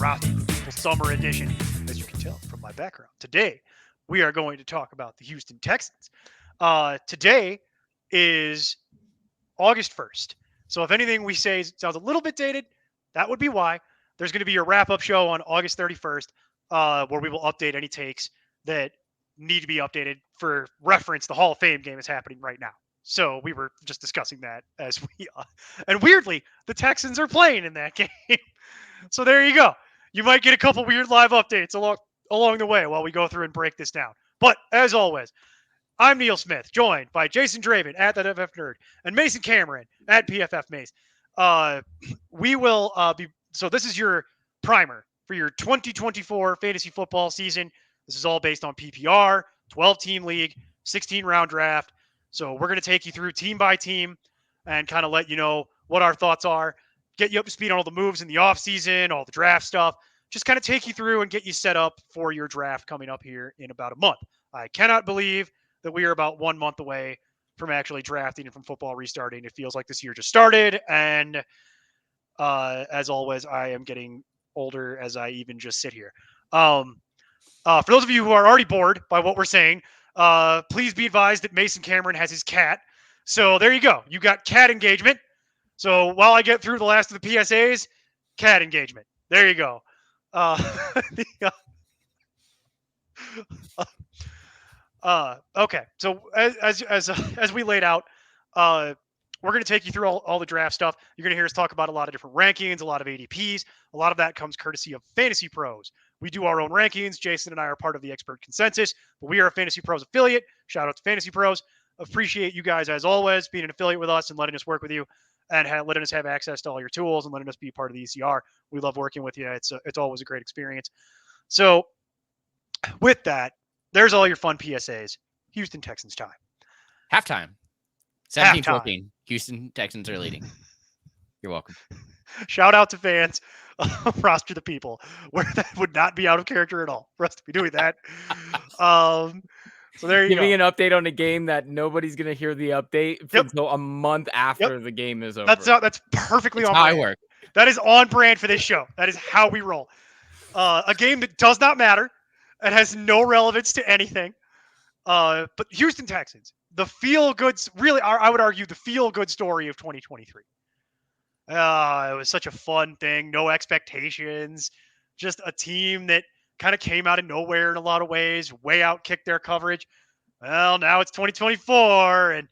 possible summer edition, as you can tell from my background. Today, we are going to talk about the Houston Texans. Today is August 1st. So if anything we say sounds a little bit dated, that would be why. There's going to be a wrap up show on August 31st where we will update any takes that need to be updated. For reference, the Hall of Fame game is happening right now. So we were just discussing that as and weirdly, the Texans are playing in that game. So there you go. You might get a couple weird live updates along the way while we go through and break this down. But as always, I'm Neil Smith, joined by Jason Draven at that FF Nerd and Mason Cameron at PFF Mace. We will be so. This is your primer for your 2024 fantasy football season. This is all based on PPR, 12-team league, 16-round draft. So we're going to take you through team by team and kind of let you know what our thoughts are, get you up to speed on all the moves in the offseason, all the draft stuff, just kind of take you through and get you set up for your draft coming up here in about a month. I cannot believe that we are about 1 month away from actually drafting and from football restarting. It feels like this year just started. And as always, I am getting older as I even just sit here. For those of you who are already bored by what we're saying, please be advised that Mason Cameron has his cat. So there you go. You got cat engagement. So while I get through the last of the PSAs, cat engagement. There you go. Okay. So as we laid out, we're going to take you through all the draft stuff. You're going to hear us talk about a lot of different rankings, a lot of ADPs. A lot of that comes courtesy of Fantasy Pros. We do our own rankings. Jason and I are part of the Expert Consensus, but we are a Fantasy Pros affiliate. Shout out to Fantasy Pros. Appreciate you guys, as always, being an affiliate with us and letting us work with you and letting us have access to all your tools and letting us be part of the ECR. We love working with you. It's always a great experience. So with that, there's all your fun PSAs. Houston Texans time. Halftime. 17-14. Houston Texans are leading. You're welcome. Shout out to fans. Roster the people, where that would not be out of character at all for us to be doing that. So there you go. Giving an update on a game that nobody's going to hear the update until a month after the game is over. That's perfectly on brand. I work. That is on brand for this show. That is how we roll. A game that does not matter and has no relevance to anything. But Houston Texans, the feel-good, really, I would argue the feel-good story of 2023. It was such a fun thing. No expectations. Just a team that kind of came out of nowhere in a lot of ways, way out-kicked their coverage. Well, now it's 2024, and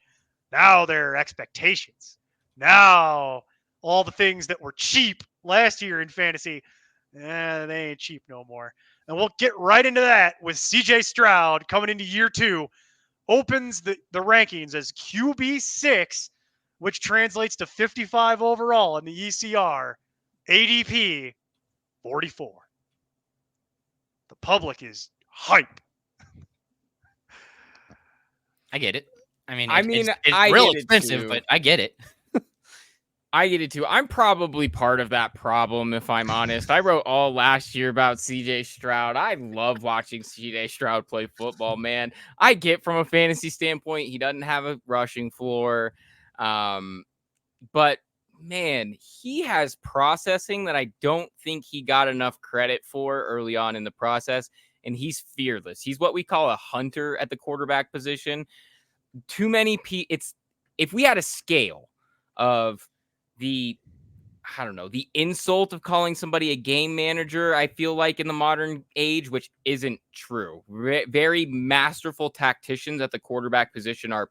now there are expectations. Now, all the things that were cheap last year in fantasy, they ain't cheap no more. And we'll get right into that with CJ Stroud coming into year 2, opens the rankings as QB6, which translates to 55 overall in the ECR, ADP 44. The public is hype. I get it. It's I real get it expensive, too. but I get it. I get it too. I'm probably part of that problem, if I'm honest. I wrote all last year about CJ Stroud. I love watching CJ Stroud play football, man. I get from a fantasy standpoint, he doesn't have a rushing floor. But man, he has processing that I don't think he got enough credit for early on in the process. And he's fearless. He's what we call a hunter at the quarterback position. Too many if we had a scale of the insult of calling somebody a game manager, I feel like in the modern age, which isn't true. Very masterful tacticians at the quarterback position are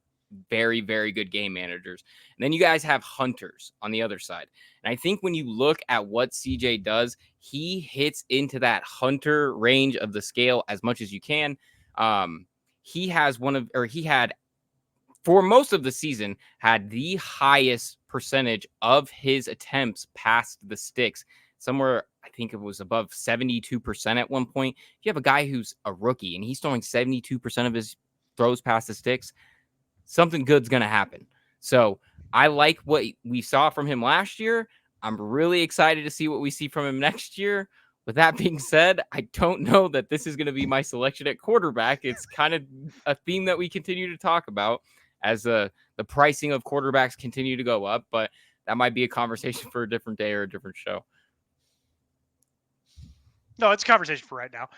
very, very good game managers. And then you guys have hunters on the other side. And I think when you look at what CJ does, he hits into that hunter range of the scale as much as you can. He had for most of the season, had the highest percentage of his attempts past the sticks. Somewhere, I think it was above 72% at one point. If you have a guy who's a rookie and he's throwing 72% of his throws past the sticks, something good's going to happen. So I like what we saw from him last year. I'm really excited to see what we see from him next year. With that being said, I don't know that this is going to be my selection at quarterback. It's kind of a theme that we continue to talk about as the pricing of quarterbacks continue to go up, but that might be a conversation for a different day or a different show. No, it's a conversation for right now.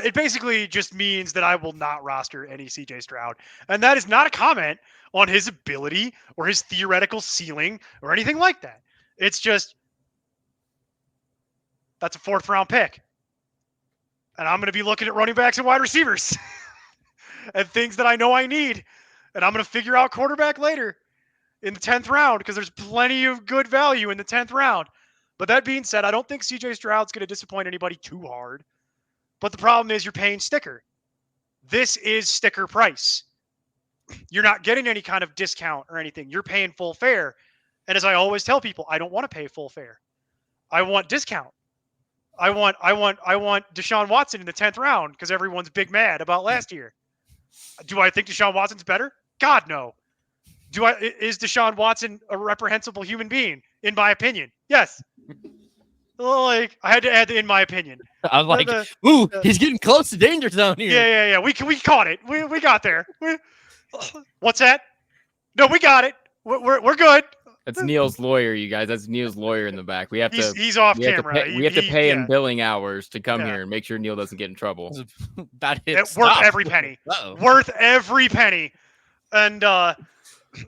It basically just means that I will not roster any CJ Stroud. And that is not a comment on his ability or his theoretical ceiling or anything like that. It's just that's a 4th round pick. And I'm going to be looking at running backs and wide receivers and things that I know I need. And I'm going to figure out quarterback later in the 10th round because there's plenty of good value in the 10th round. But that being said, I don't think CJ Stroud's going to disappoint anybody too hard. But the problem is you're paying sticker. This is sticker price. You're not getting any kind of discount or anything. You're paying full fare. And as I always tell people, I don't want to pay full fare. I want discount. I want Deshaun Watson in the 10th round because everyone's big mad about last year. Do I think Deshaun Watson's better? God, no. Is Deshaun Watson a reprehensible human being? In my opinion, yes. Like I had to add the in my opinion. I'm like, ooh, he's getting close to danger zone here. Yeah. We caught it. We got there. What's that? No, we got it. We're good. That's Neil's lawyer, you guys. That's Neil's lawyer in the back. We have He's off camera. We have to pay him billing hours to come here and make sure Neil doesn't get in trouble. About it. Worth every penny. Worth every penny. And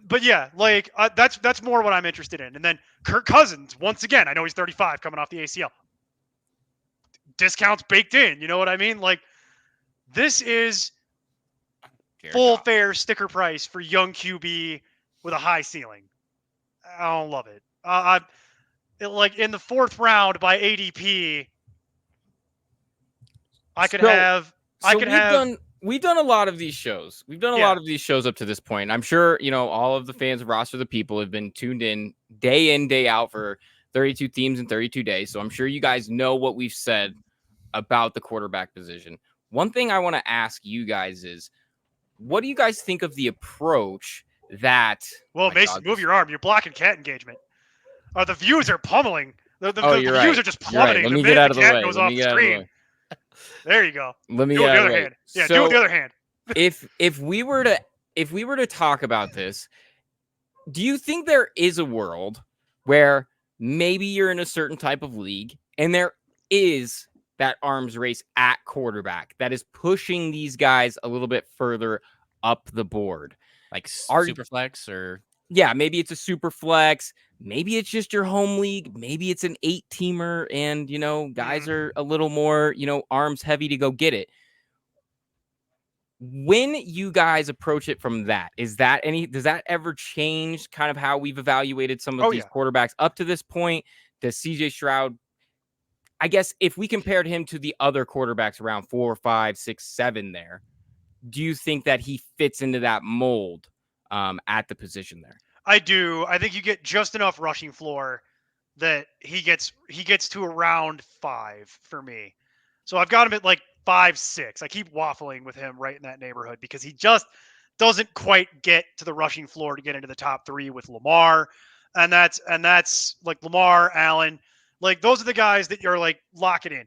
but yeah, like that's more what I'm interested in. And then Kirk Cousins, once again, I know he's 35 coming off the ACL. Discounts baked in, you know what I mean? Like this is full fare sticker price for young QB with a high ceiling. I don't love it. Like in the 4th round by ADP, We've done a lot of these shows. We've done a lot of these shows up to this point. I'm sure, all of the fans of Roster the People have been tuned in, day out for 32 teams in 32 days. So I'm sure you guys know what we've said about the quarterback position. One thing I want to ask you guys is, what do you guys think of the approach that... Well, Mason, move your arm. You're blocking cat engagement. The views are pummeling. The views are just plummeting. Let me get out of the way. Goes off the screen. There you go. Let me do it with the other hand. Yeah, do it with the other hand. if we were to talk about this, do you think there is a world where maybe you're in a certain type of league and there is that arms race at quarterback that is pushing these guys a little bit further up the board? Like super flex or... Yeah, maybe it's a super flex. Maybe it's just your home league. Maybe it's an 8-teamer and, guys are a little more, arms heavy to go get it. When you guys approach it from that, does that ever change kind of how we've evaluated some of these quarterbacks up to this point? Does CJ Stroud, I guess if we compared him to the other quarterbacks around 4, 5, 6, 7 there, do you think that he fits into that mold at the position there? I do. I think you get just enough rushing floor that he gets to around 5 for me. So I've got him at like 5, 6. I keep waffling with him right in that neighborhood because he just doesn't quite get to the rushing floor to get into the top 3 with Lamar. And that's like Lamar, Allen, like those are the guys that you're like locking in.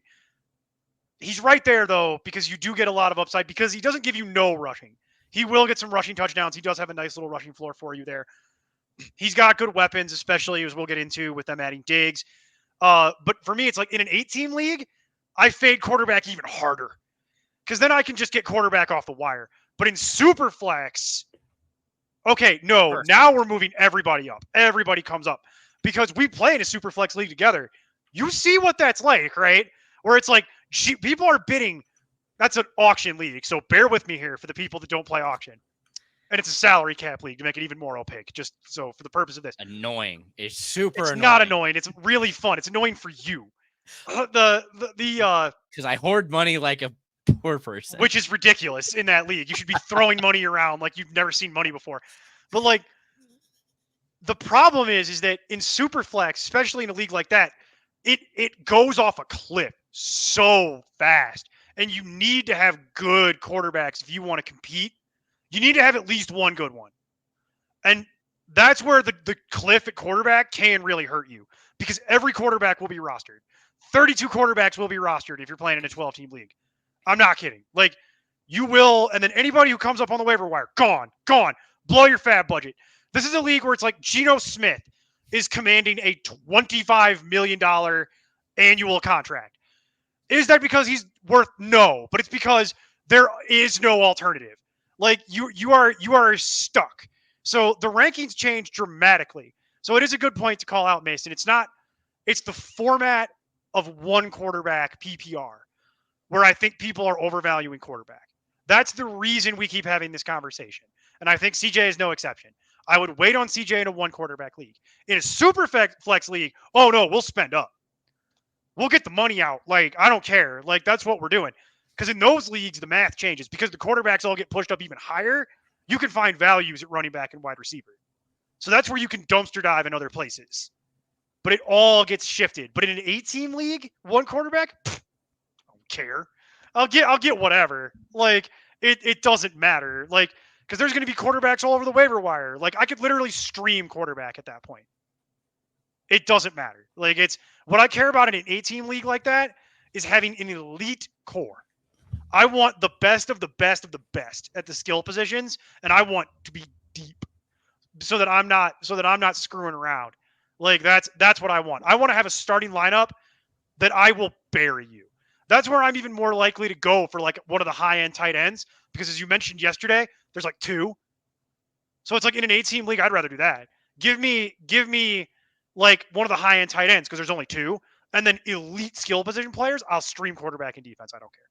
He's right there though, because you do get a lot of upside because he doesn't give you no rushing. He will get some rushing touchdowns. He does have a nice little rushing floor for you there. He's got good weapons, especially as we'll get into with them adding Diggs. But for me, it's like in an 8-team league, I fade quarterback even harder because then I can just get quarterback off the wire. But in super flex, okay, no, now we're moving everybody up. Everybody comes up because we play in a super flex league together. You see what that's like, right? Where it's like people are bidding. That's an auction league. So bear with me here for the people that don't play auction. And it's a salary cap league to make it even more opaque. Just so for the purpose of this. Annoying. It's super annoying. It's not annoying. It's really fun. It's annoying for you. Because I hoard money like a poor person. Which is ridiculous in that league. You should be throwing money around like you've never seen money before. But like the problem is that in Superflex, especially in a league like that, it goes off a cliff so fast. And you need to have good quarterbacks if you want to compete. You need to have at least one good one. And that's where the cliff at quarterback can really hurt you because every quarterback will be rostered. 32 quarterbacks will be rostered if you're playing in a 12-team league. I'm not kidding. Like, you will, and then anybody who comes up on the waiver wire, gone. Blow your fab budget. This is a league where it's like Geno Smith is commanding a $25 million annual contract. Is that because he's worth? No, but it's because there is no alternative. Like you are stuck. So the rankings change dramatically. So it is a good point to call out, Mason. It's the format of one quarterback PPR where I think people are overvaluing quarterback. That's the reason we keep having this conversation. And I think CJ is no exception. I would wait on CJ in a one quarterback league. In a super flex league, oh no, we'll spend up. We'll get the money out. Like, I don't care. Like, that's what we're doing. Because in those leagues, the math changes. Because the quarterbacks all get pushed up even higher, you can find values at running back and wide receiver. So that's where you can dumpster dive in other places. But it all gets shifted. But in an 8-team league, one quarterback, I don't care. I'll get whatever. Like, it doesn't matter. Like, because there's going to be quarterbacks all over the waiver wire. Like, I could literally stream quarterback at that point. It doesn't matter. Like, it's what I care about in an 8-team league like that is having an elite core. I want the best of the best of the best at the skill positions, and I want to be deep so that I'm not screwing around. Like, that's what I want. I want to have a starting lineup that I will bury you. That's where I'm even more likely to go for like one of the high-end tight ends, because as you mentioned yesterday, there's like 2. So it's like in an 8-team league, I'd rather do that. Give me like one of the high-end tight ends because there's only 2, and then elite skill position players, I'll stream quarterback and defense. I don't care.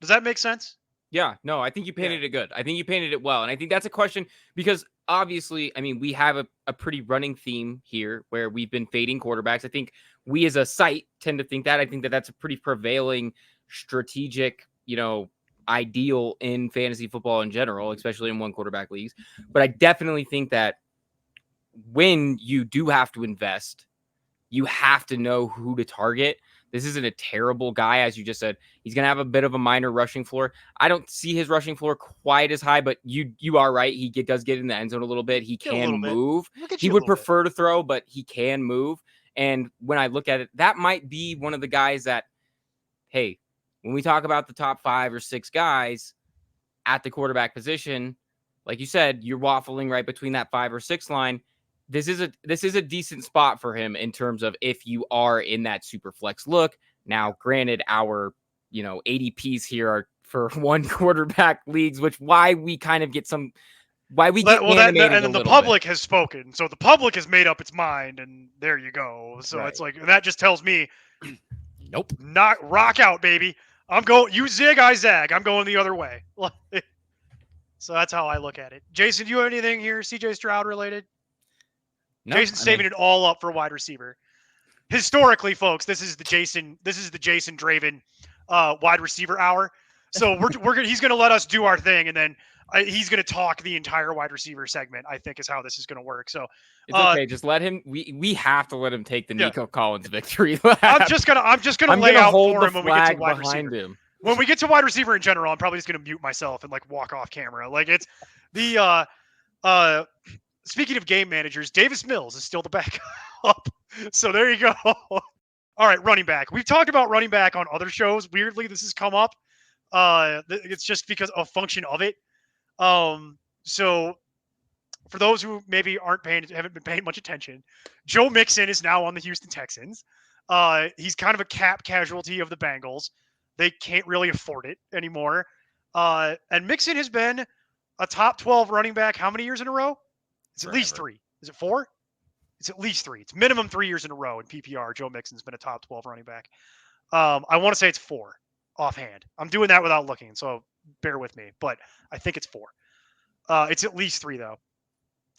Does that make sense? Yeah, no, I think you painted it good. I think you painted it well. And I think that's a question because obviously, I mean, we have a pretty running theme here where we've been fading quarterbacks. I think we as a site tend to think that. I think that that's a pretty prevailing strategic, ideal in fantasy football in general, especially in one quarterback leagues. But I definitely think that when you do have to invest, you have to know who to target. This isn't a terrible guy, as you just said. He's going to have a bit of a minor rushing floor. I don't see his rushing floor quite as high, but you are right. He does get in the end zone a little bit. He can move. He would prefer to throw, but he can move. And when I look at it, that might be one of the guys that, hey, when we talk about the top 5 or 6 guys at the quarterback position, like you said, you're waffling right between that 5 or 6 line. This is a decent spot for him in terms of if you are in that super flex look. Now, granted, our ADPs here are for one quarterback leagues, which why we kind of get animated and then the public has spoken, so the public has made up its mind, and there you go. So It's like that just tells me, nope, not rock out, baby. I'm going. You zig, I zag. I'm going the other way. So that's how I look at it. Jason, do you have anything here, CJ Stroud related? No, Jason's saving it all up for wide receiver. Historically, folks, this is the Jason Draven wide receiver hour. So he's going to let us do our thing, and then he's going to talk the entire wide receiver segment. I think is how this is going to work. So it's okay. Just let him. We have to let him take the Nico Collins victory lap. I'm just gonna lay out for him when we get to wide receiver. When we get to wide receiver in general, I'm probably just going to mute myself and like walk off camera. Like it's the Speaking of game managers, Davis Mills is still the backup. So there you go. All right, running back. We've talked about running back on other shows. Weirdly, this has come up. It's just because of function of it. So for those who maybe haven't been paying much attention, Joe Mixon is now on the Houston Texans. He's kind of a cap casualty of the Bengals. They can't really afford it anymore. And Mixon has been a top 12 running back how many years in a row? It's at least 3. Is it 4? It's at least 3. It's minimum 3 years in a row in PPR. Joe Mixon's been a top 12 running back. I want to say it's 4 offhand. I'm doing that without looking, so bear with me. But I think it's 4. It's at least 3 though.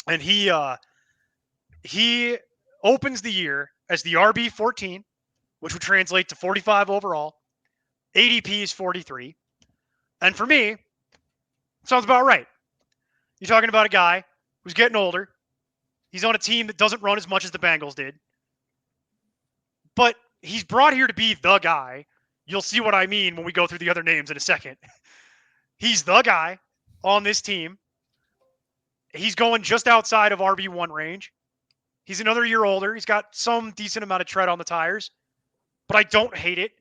And he opens the year as the RB 14, which would translate to 45 overall. ADP is 43. And for me, sounds about right. You're talking about a guy who's getting older. He's on a team that doesn't run as much as the Bengals did. But he's brought here to be the guy. You'll see what I mean when we go through the other names in a second. He's the guy on this team. He's going just outside of RB1 range. He's another year older. He's got some decent amount of tread on the tires. But I don't hate it.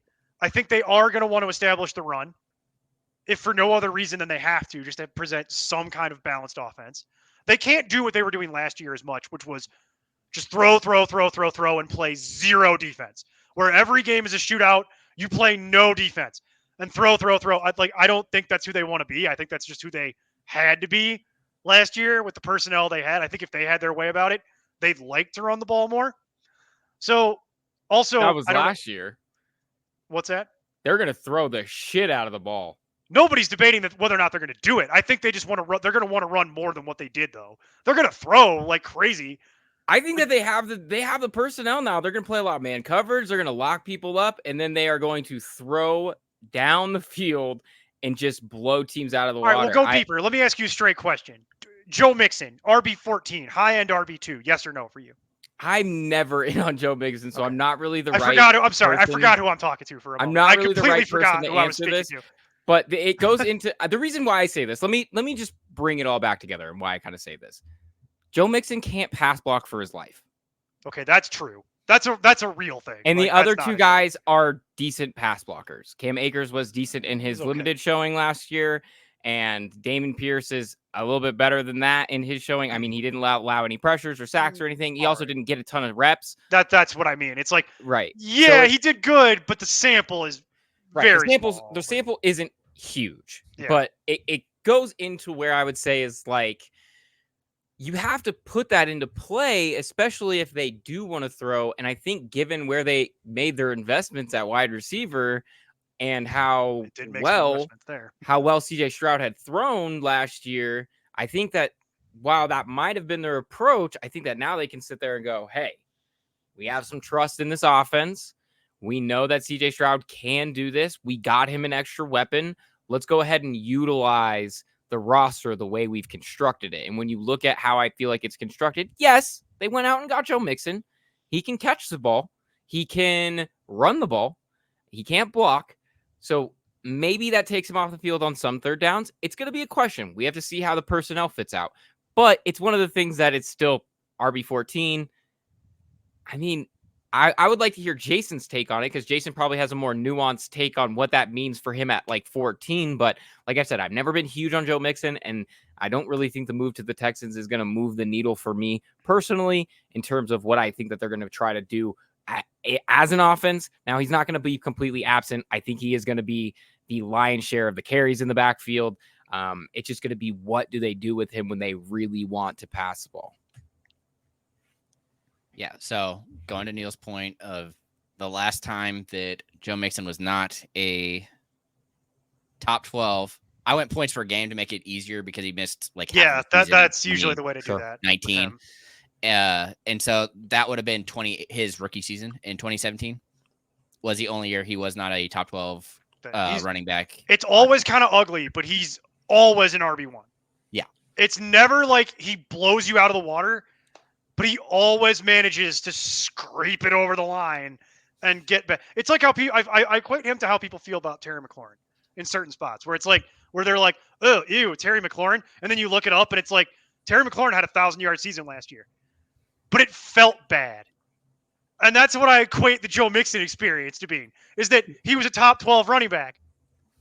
I think they are going to want to establish the run, if for no other reason than they have to, just to present some kind of balanced offense. They can't do what they were doing last year as much, which was just throw, and play zero defense. where every game is a shootout. You play no defense and throw. I don't think that's who they want to be. I think that's just who they had to be last year with the personnel they had. I think if they had their way about it, they'd like to run the ball more. So also, That was I don't know. last year. What's that? They're going to throw the shit out of the ball. Nobody's debating that whether or not they're going to do it. I think they just want to run. They're going to want to run more than what they did, though. They're going to throw like crazy. I think that they have the personnel now. They're going to play a lot of man coverage. They're going to lock people up, and then they are going to throw down the field and just blow teams out of the water. All right, we'll go deeper. Let me ask you a straight question. Joe Mixon, RB14, high end RB2, yes or no for you? I'm never in on Joe Mixon, so I'm not really the right. I'm sorry. I forgot who I'm talking to for a moment. I'm not really the right person to answer this. But it goes into the reason why I say this. Let me just bring it all back together and why I kind of say this. Joe Mixon can't pass block for his life. Okay, that's true. That's a real thing. And the other two guys are decent pass blockers. Cam Akers was decent in his limited showing last year, and Damon Pierce is a little bit better than that in his showing. I mean, he didn't allow any pressures or sacks or anything. He also didn't get a ton of reps. That's what I mean. It's like, right. Yeah, so he did good, but the sample is very small. The sample isn't huge, but it goes into where I would say is like, you have to put that into play, especially if they do want to throw. And I think given where they made their investments at wide receiver and how well CJ Stroud had thrown last year, I think that while that might have been their approach, I think that now they can sit there and go, hey, we have some trust in this offense. We know that CJ Stroud can do this. We got him an extra weapon. Let's go ahead and utilize the roster the way we've constructed it. And when you look at how I feel like it's constructed, yes, they went out and got Joe Mixon. He can catch the ball. He can run the ball. He can't block. So maybe that takes him off the field on some third downs. It's going to be a question. We have to see how the personnel fits out. But it's one of the things that it's still RB14. I mean, I would like to hear Jason's take on it because Jason probably has a more nuanced take on what that means for him at like 14. But like I said, I've never been huge on Joe Mixon, and I don't really think the move to the Texans is going to move the needle for me personally in terms of what I think that they're going to try to do as an offense. Now, he's not going to be completely absent. I think he is going to be the lion's share of the carries in the backfield. It's just going to be what do they do with him when they really want to pass the ball. Yeah, so going to Neil's point of the last time that Joe Mixon was not a top 12, I went points per game to make it easier because he missed like that's usually the way to do that. 19. And so that would have been his rookie season in 2017 was the only year he was not a top 12 running back. It's always kind of ugly, but he's always an RB1. Yeah. It's never like he blows you out of the water, but he always manages to scrape it over the line and get back. It's like how people, I equate him to how people feel about Terry McLaurin in certain spots where it's like, where they're like, oh, ew, Terry McLaurin. And then you look it up and it's like, Terry McLaurin had a 1,000-yard season last year, but it felt bad. And that's what I equate the Joe Mixon experience to being, is that he was a top 12 running back,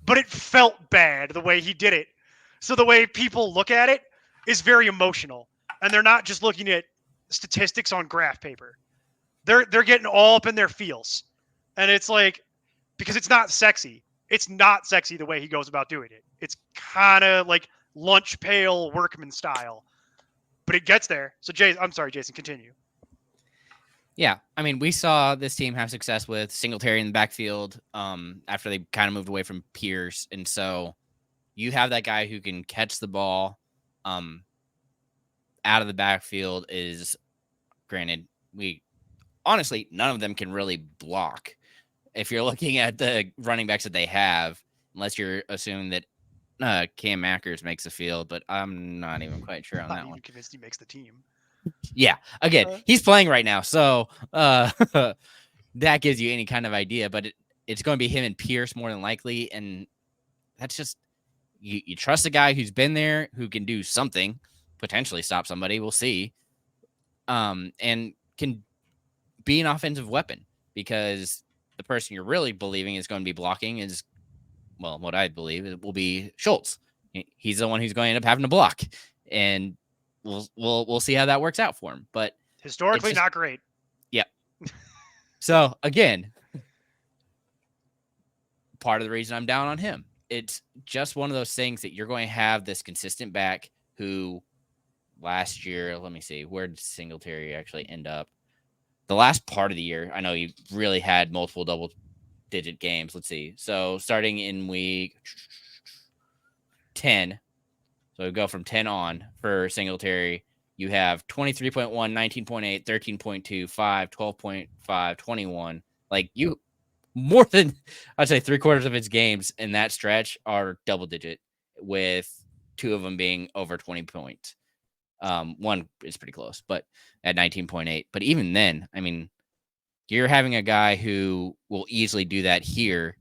but it felt bad the way he did it. So the way people look at it is very emotional, and they're not just looking at statistics on graph paper. They're getting all up in their feels. And it's like, because it's not sexy. It's not sexy the way he goes about doing it. It's kind of like lunch pail workman style, but it gets there. So I'm sorry, Jason, continue. Yeah, I mean, we saw this team have success with Singletary in the backfield after they kind of moved away from Pierce. And so you have that guy who can catch the ball out of the backfield is, granted, honestly, none of them can really block. If you're looking at the running backs that they have, unless you're assuming that Cam Akers makes the field, but I'm not even quite sure on that one. I'm convinced he makes the team. Yeah, again, he's playing right now, so that gives you any kind of idea, but it's going to be him and Pierce more than likely, and that's just, you trust a guy who's been there, who can do something, potentially stop somebody, we'll see, and can be an offensive weapon, because the person you're really believing is going to be blocking is, well, what I believe it will be Schultz. He's the one who's going to end up having to block, and we'll see how that works out for him. But historically, not great. Yeah. So again, part of the reason I'm down on him. It's just one of those things that you're going to have this consistent back who last year, let me see, where did Singletary actually end up? The last part of the year, I know he really had multiple double-digit games. Let's see. So starting in week 10, so we go from 10 on for Singletary. You have 23.1, 19.8, 13.2, 5, 12.5, 21. Like you more than I'd say 3/4 of his games in that stretch are double digit, with 2 of them being over 20 points. One is pretty close, but at 19.8. But even then, I mean, you're having a guy who will easily do that here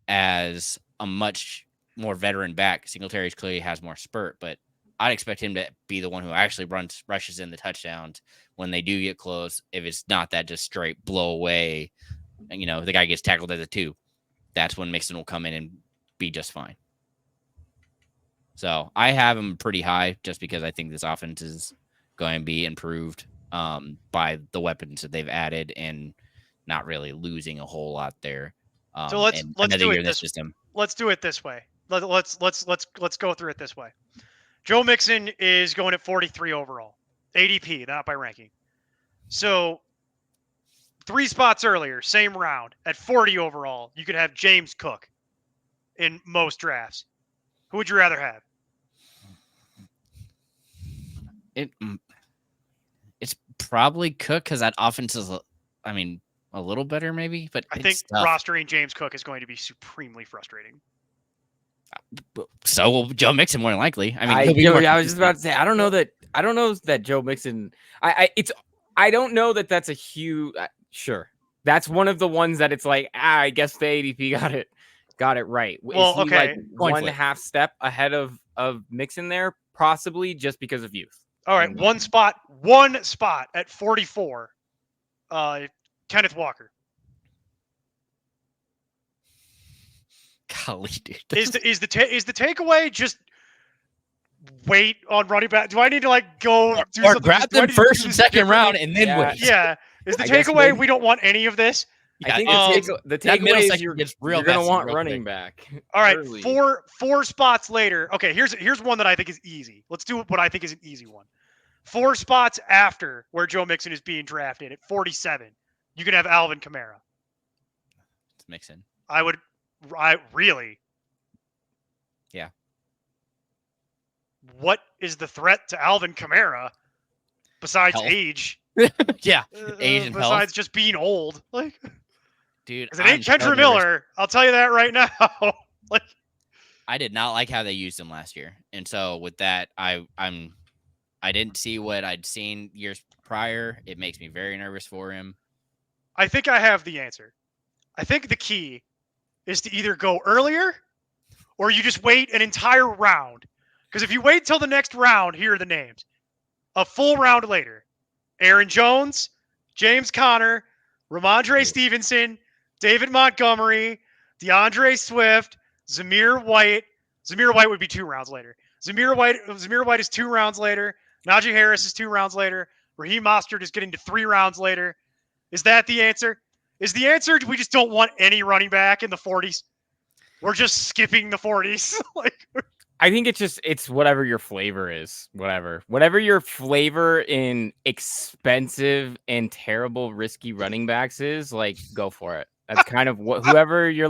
as a much more veteran back. Singletary clearly has more spurt, but I'd expect him to be the one who actually rushes in the touchdowns when they do get close. If it's not that just straight blow away, and, the guy gets tackled at the 2, that's when Mixon will come in and be just fine. So I have him pretty high just because I think this offense is going to be improved by the weapons that they've added and not really losing a whole lot there. So let's do it this system. Let's do it this way. Let's go through it this way. Joe Mixon is going at 43 overall, ADP, not by ranking. So 3 spots earlier, same round, at 40 overall, you could have James Cook in most drafts. Who would you rather have? It's probably Cook because that offense is, a little better maybe, but I think rostering James Cook is going to be supremely frustrating. So will Joe Mixon more than likely. I was just about to say I don't know that Joe Mixon. I don't know that that's a huge. Sure, that's one of the ones that it's like I guess the ADP got it right. Well, is he okay, like 1.5 step ahead of Mixon there, possibly just because of youth. All right, one spot at 44. Kenneth Walker. Golly, dude. Is the takeaway just wait on running back? Do I need to go do or something? grab them first and second round and then wait? Yeah. Is the takeaway we don't want any of this? Yeah, I think the takeaway is you're going to want running back. All right, four spots later. Okay, here's one that I think is easy. Let's do what I think is an easy one. 4 spots after where Joe Mixon is being drafted at 47, you can have Alvin Kamara. It's Mixon. I really. Yeah. What is the threat to Alvin Kamara besides age? Yeah, age and besides health. just being old, dude. Because it ain't Kendra Miller. I'll tell you that right now. I did not like how they used him last year, and so with that, I didn't see what I'd seen years prior. It makes me very nervous for him. I think I have the answer. I think the key is to either go earlier or you just wait an entire round. Because if you wait till the next round, here are the names. A full round later, Aaron Jones, James Conner, Ramondre Stevenson, David Montgomery, DeAndre Swift, Zamir White. Zamir White would be 2 rounds later. Zamir White is 2 rounds later. Najee Harris is 2 rounds later. Raheem Mostert is getting to 3 rounds later. Is that the answer? Is the answer we just don't want any running back in the 40s? We're just skipping the 40s. I think it's whatever your flavor is. Whatever your flavor in expensive and terrible risky running backs is, go for it. That's kind of whoever your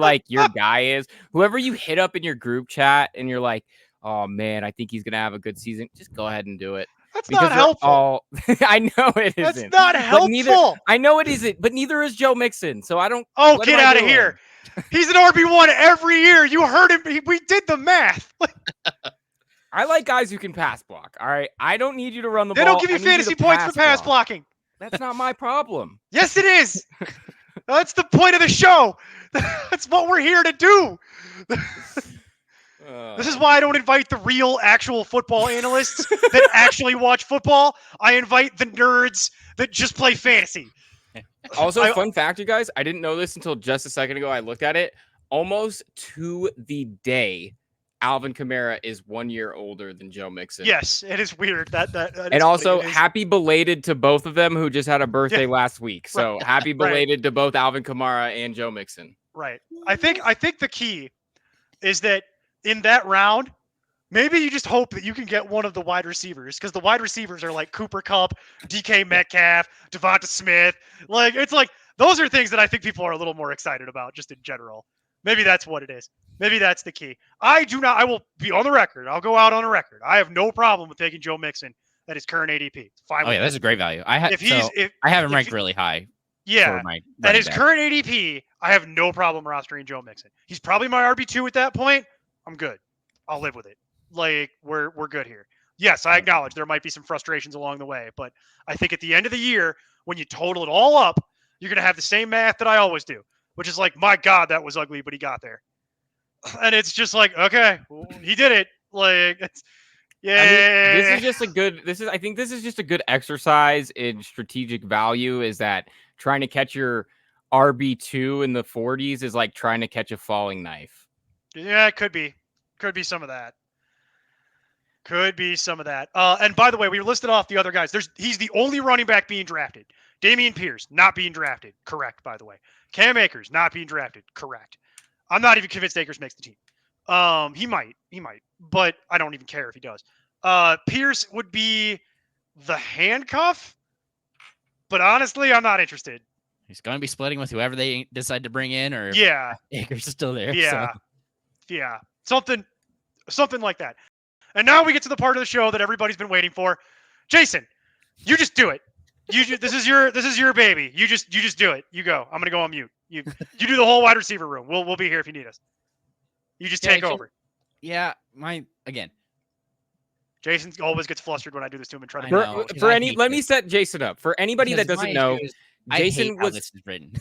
guy is. Whoever you hit up in your group chat and you're like, oh man, I think he's gonna have a good season. Just go ahead and do it. That's not helpful. I know it isn't. That's not helpful. I know it isn't, but neither is Joe Mixon. So I don't. Oh, get out of here. He's an RB1 every year. You heard him. We did the math. I like guys who can pass block. All right. I don't need you to run the ball. They don't give you fantasy points for pass blocking. That's not my problem. Yes, it is. That's the point of the show. That's what we're here to do. This is why I don't invite the real, actual football analysts that actually watch football. I invite the nerds that just play fantasy. Also, fun fact, you guys, I didn't know this until just a second ago. I looked at it. Almost to the day, Alvin Kamara is 1 year older than Joe Mixon. Yes, it is weird. That And is also, funny. It is, happy belated to both of them who just had a birthday yeah, last week. So right, happy right, belated to both Alvin Kamara and Joe Mixon. right. I think the key is that in that round, maybe you just hope that you can get one of the wide receivers because the wide receivers are like Cooper Kupp, DK Metcalf, Devonta Smith. Like it's like those are things that I think people are a little more excited about just in general. Maybe that's what it is. Maybe that's the key. I do not. I will be on the record. I'll go out on a record. I have no problem with taking Joe Mixon at his current ADP. It's fine. Oh with yeah, me. that's a great value. I If he's I have him if ranked really high for yeah, my at running his back. current ADP, I have no problem rostering Joe Mixon. He's probably my RB2 at that point. I'm good. I'll live with it. Like we're good here. Yes, I acknowledge there might be some frustrations along the way, but I think at the end of the year, when you total it all up, you're gonna have the same math that I always do, which is like, my God, that was ugly, but he got there. And it's just like, okay, well, he did it. Like, it's, yeah. I mean, this is just a good. I think this is just a good exercise in strategic value. Is that trying to catch your RB2 in the 40s is like trying to catch a falling knife. Yeah, it could be some of that. Could be some of that. And by the way, we listed off the other guys. He's the only running back being drafted. Dameon Pierce not being drafted. Correct, by the way. Cam Akers not being drafted. Correct. I'm not even convinced Akers makes the team. He might, but I don't even care if he does. Pierce would be the handcuff, but honestly, I'm not interested. He's going to be splitting with whoever they decide to bring in, or Yeah, Akers is still there. yeah, So. yeah, something like that. And now we get to the part of the show that everybody's been waiting for. Jason, you just do it. This is your baby. You just do it. You go. I'm gonna go on mute. You do the whole wide receiver room. We'll be here if you need us. You just take over. Yeah, Jason always gets flustered when I do this to him and try to. Let me set Jason up. For anybody that doesn't know, Jason was this is written.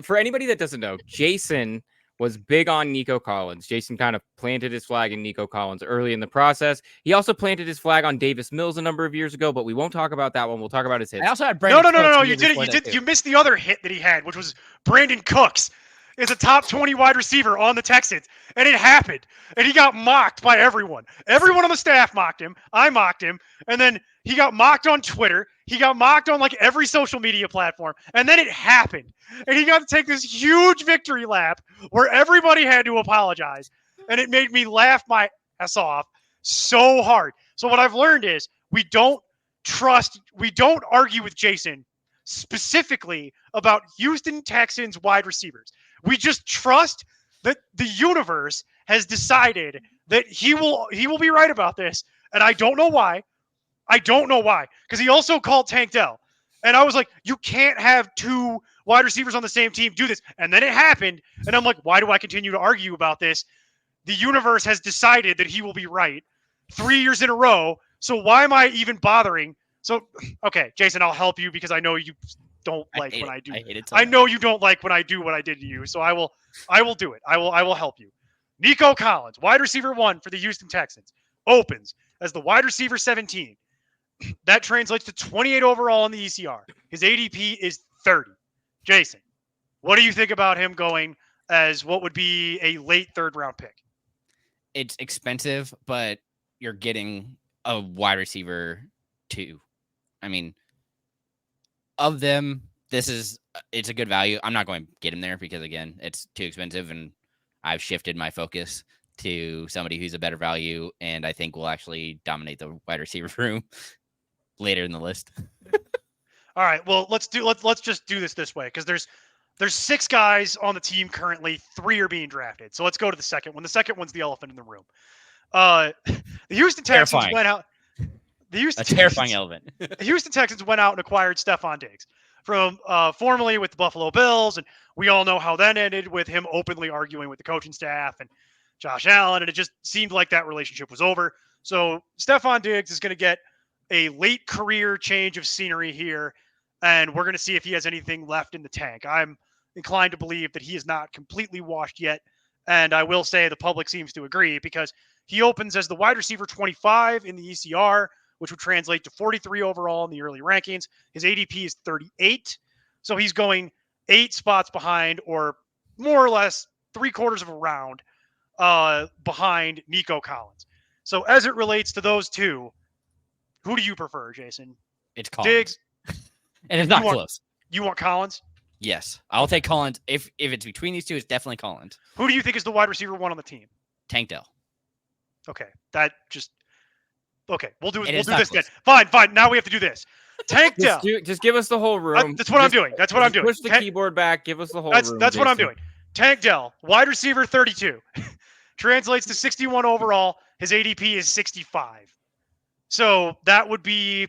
For anybody that doesn't know, Jason was big on Nico Collins. Jason kind of planted his flag in Nico Collins early in the process. He also planted his flag on Davis Mills a number of years ago, but we won't talk about that one. We'll talk about his hits. I also had Brandon. No. You did. You missed the other hit that he had, which was Brandon Cooks is a top 20 wide receiver on the Texans, and it happened, and he got mocked by everyone. Everyone on the staff mocked him. I mocked him, and then he got mocked on Twitter. He got mocked on like every social media platform, and then it happened, and he got to take this huge victory lap where everybody had to apologize, and it made me laugh my ass off so hard. So what I've learned is we don't argue with Jason specifically about Houston Texans wide receivers. We just trust that the universe has decided that he will be right about this, and I don't know why. Because he also called Tank Dell, and I was like, you can't have two wide receivers on the same team do this, and then it happened, and I'm like, why do I continue to argue about this? The universe has decided that he will be right 3 years in a row, so why am I even bothering? So, okay, Jason, I'll help you because I know you don't like when I do. I know you don't like when I do what I did to you, so I will do it. I will help you. Nico Collins, wide receiver 1 for the Houston Texans, opens as the wide receiver 17. That translates to 28 overall in the ECR. His ADP is 30. Jason, what do you think about him going as what would be a late third-round pick? It's expensive, but you're getting a wide receiver 2. I mean, of them, it's a good value. I'm not going to get him there because, again, it's too expensive, and I've shifted my focus to somebody who's a better value, and I think will actually dominate the wide receiver room later in the list. All right, well, let's just do this way because there's 6 guys on the team currently. 3 are being drafted. So let's go to the second one. The second one's the elephant in the room. The Houston Texans went out. Terrifying elephant. The Houston Texans went out and acquired Stephon Diggs from formerly with the Buffalo Bills, and we all know how that ended with him openly arguing with the coaching staff and Josh Allen, and it just seemed like that relationship was over. So Stephon Diggs is going to get a late career change of scenery here, and we're going to see if he has anything left in the tank. I'm inclined to believe that he is not completely washed yet, and I will say the public seems to agree because he opens as the wide receiver 25 in the ECR, which would translate to 43 overall in the early rankings. His ADP is 38, so he's going 8 spots behind, or more or less 3/4 of a round. behind Nico Collins. So as it relates to those two, who do you prefer, Jason? It's Collins. Diggs, And it's not you want- close. You want Collins? Yes. I'll take Collins. If it's between these two, it's definitely Collins. Who do you think is the wide receiver one on the team? Tank Dell. Okay, that just okay. We'll do It we'll is do not this close. then. Fine. Now we have to do this. Tank Dell. Just give us the whole room. That's what I'm doing. That's what I'm doing. Push the keyboard back. Give us the whole room. That's what I'm Jason. doing. Tank Dell, wide receiver 32, translates to 61 overall. His ADP is 65. So that would be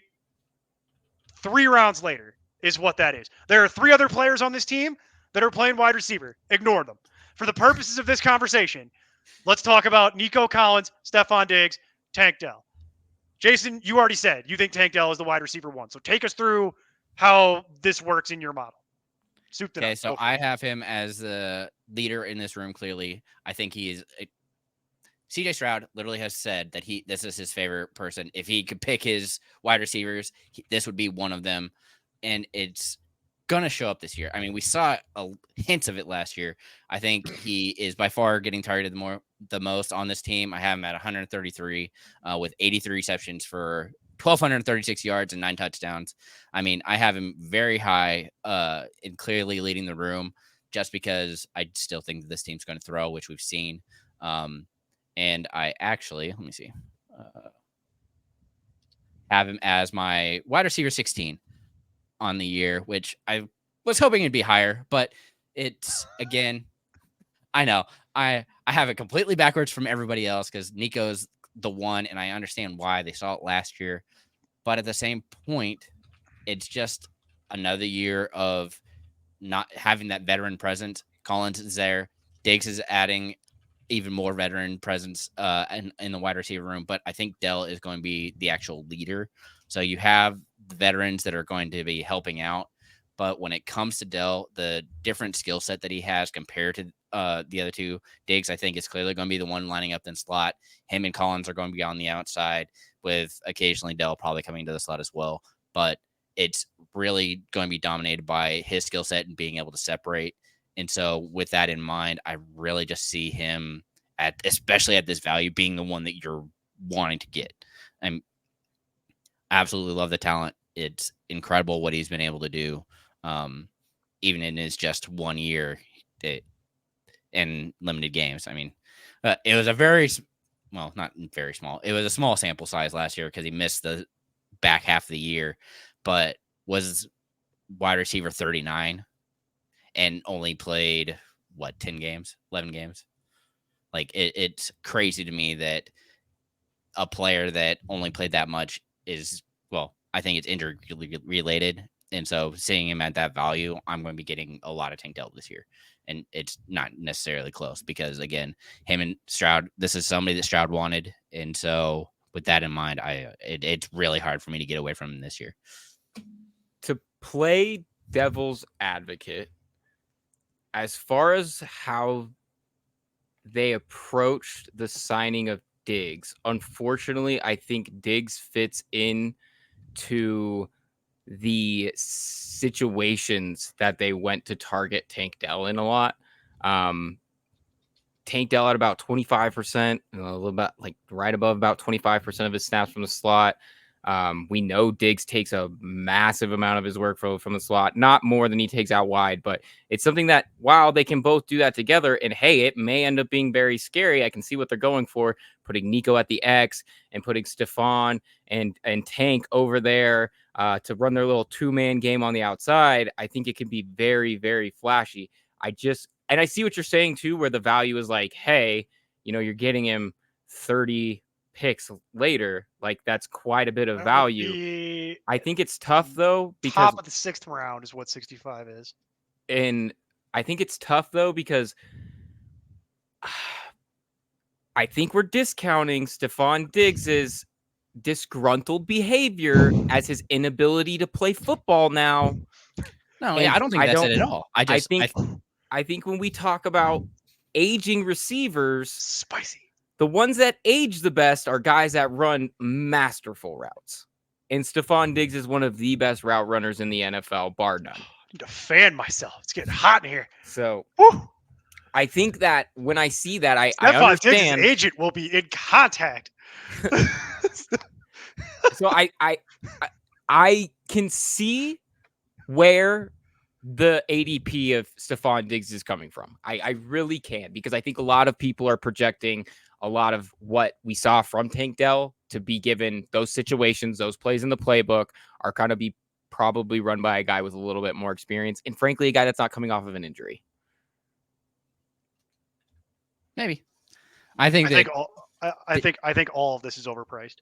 3 rounds later is what that is. There are 3 other players on this team that are playing wide receiver. Ignore them. For the purposes of this conversation, let's talk about Nico Collins, Stephon Diggs, Tank Dell. Jason, you already said you think Tank Dell is the wide receiver one. So take us through how this works in your model. Okay, so I have him as the leader in this room, clearly. I think he is CJ Stroud literally has said that this is his favorite person. If he could pick his wide receivers, this would be one of them. And it's going to show up this year. I mean, we saw hints of it last year. I think he is by far getting targeted the most on this team. I have him at 133 with 83 receptions for 1,236 yards and 9 touchdowns. I mean, I have him very high and clearly leading the room just because I still think that this team's going to throw, which we've seen. And I actually, let me see, have him as my wide receiver 16 on the year, which I was hoping it'd be higher, but it's, again, I know I have it completely backwards from everybody else because Nico's the one, and I understand why they saw it last year. But at the same point, it's just another year of not having that veteran presence. Collins is there. Diggs is adding even more veteran presence in the wide receiver room. But I think Dell is going to be the actual leader. So you have the veterans that are going to be helping out. But when it comes to Dell, the different skill set that he has compared to the other two, Diggs, I think, is clearly going to be the one lining up in slot. Him and Collins are going to be on the outside, with occasionally Dell probably coming to the slot as well. But it's really going to be dominated by his skill set and being able to separate. And so with that in mind, I really just see him especially at this value, being the one that you're wanting to get. I absolutely love the talent. It's incredible what he's been able to do. Even in his just 1 year in limited games. I mean, it was not very small. It was a small sample size last year because he missed the back half of the year, but was wide receiver 39 and only played 10 games, 11 games. Like it's crazy to me that a player that only played that much I think it's injury related. And so seeing him at that value, I'm going to be getting a lot of Tank Dell this year. And it's not necessarily close because, again, him and Stroud, this is somebody that Stroud wanted. And so with that in mind, it's really hard for me to get away from him this year. To play devil's advocate, as far as how they approached the signing of Diggs, unfortunately, I think Diggs fits in to the situations that they went to target Tank Dell in a lot. Tank Dell at about 25%, a little bit right above about 25% of his snaps from the slot. We know Diggs takes a massive amount of his workflow from the slot, not more than he takes out wide, but it's something that while they can both do that together, and hey, it may end up being very scary. I can see what they're going for, putting Nico at the X and putting Stephon and Tank over there to run their little 2-man game on the outside. I think it can be very, very flashy. And I see what you're saying too, where the value is like, hey, you're getting him 30 picks later. Like that's quite a bit of value. I think it's tough though, because top of the 6th round is what 65 is. And I think it's tough though, because I think we're discounting Stephon Diggs' disgruntled behavior as his inability to play football now. No, I don't think that's it at all. I think when we talk about aging receivers, spicy. The ones that age the best are guys that run masterful routes. And Stephon Diggs is one of the best route runners in the NFL, bar none. I need to fan myself. It's getting hot in here. So, I think that when I see that, I Stephon Diggs' understand. agent will be in contact. So I can see where the ADP of Stephon Diggs is coming from. I really can, because I think a lot of people are projecting a lot of what we saw from Tank Dell to be given those situations, those plays in the playbook are kind of be probably run by a guy with a little bit more experience, and frankly, a guy that's not coming off of an injury. Maybe. I think all of this is overpriced.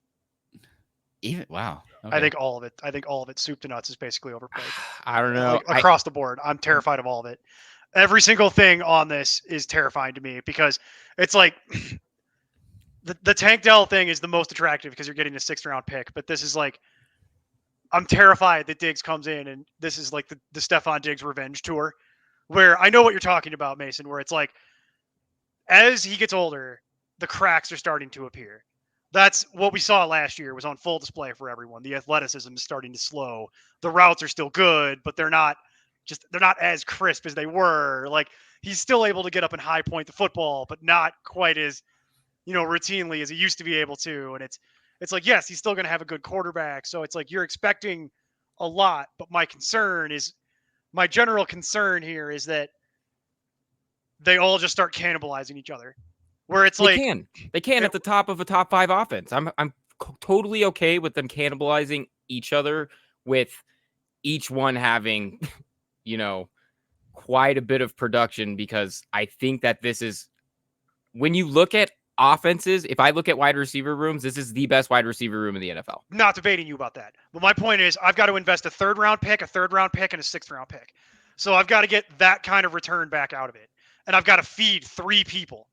even wow. I think all of it. I think all of it, soup to nuts, is basically overpriced. I don't know. Like, across the board, I'm terrified of all of it. Every single thing on this is terrifying to me because it's like the Tank Dell thing is the most attractive because you're getting a 6th round pick. But this is like, I'm terrified that Diggs comes in and this is like the Stephon Diggs revenge tour, where I know what you're talking about, Mason, where it's like, as he gets older, the cracks are starting to appear. That's what we saw last year, was on full display for everyone. The athleticism is starting to slow. The routes are still good, but they're not as crisp as they were. Like, he's still able to get up and high point the football, but not quite as, routinely as he used to be able to. And it's like, yes, he's still going to have a good quarterback. So it's like you're expecting a lot, but my general concern here is that they all just start cannibalizing each other. Where it's they can at the top of a top 5 offense. I'm totally okay with them cannibalizing each other, with each one having, quite a bit of production, because I think that this is, when you look at offenses, if I look at wide receiver rooms, this is the best wide receiver room in the NFL. Not debating you about that. But my point is, I've got to invest a 3rd round pick, a 3rd round pick, and a 6th round pick. So I've got to get that kind of return back out of it. And I've got to feed 3 people.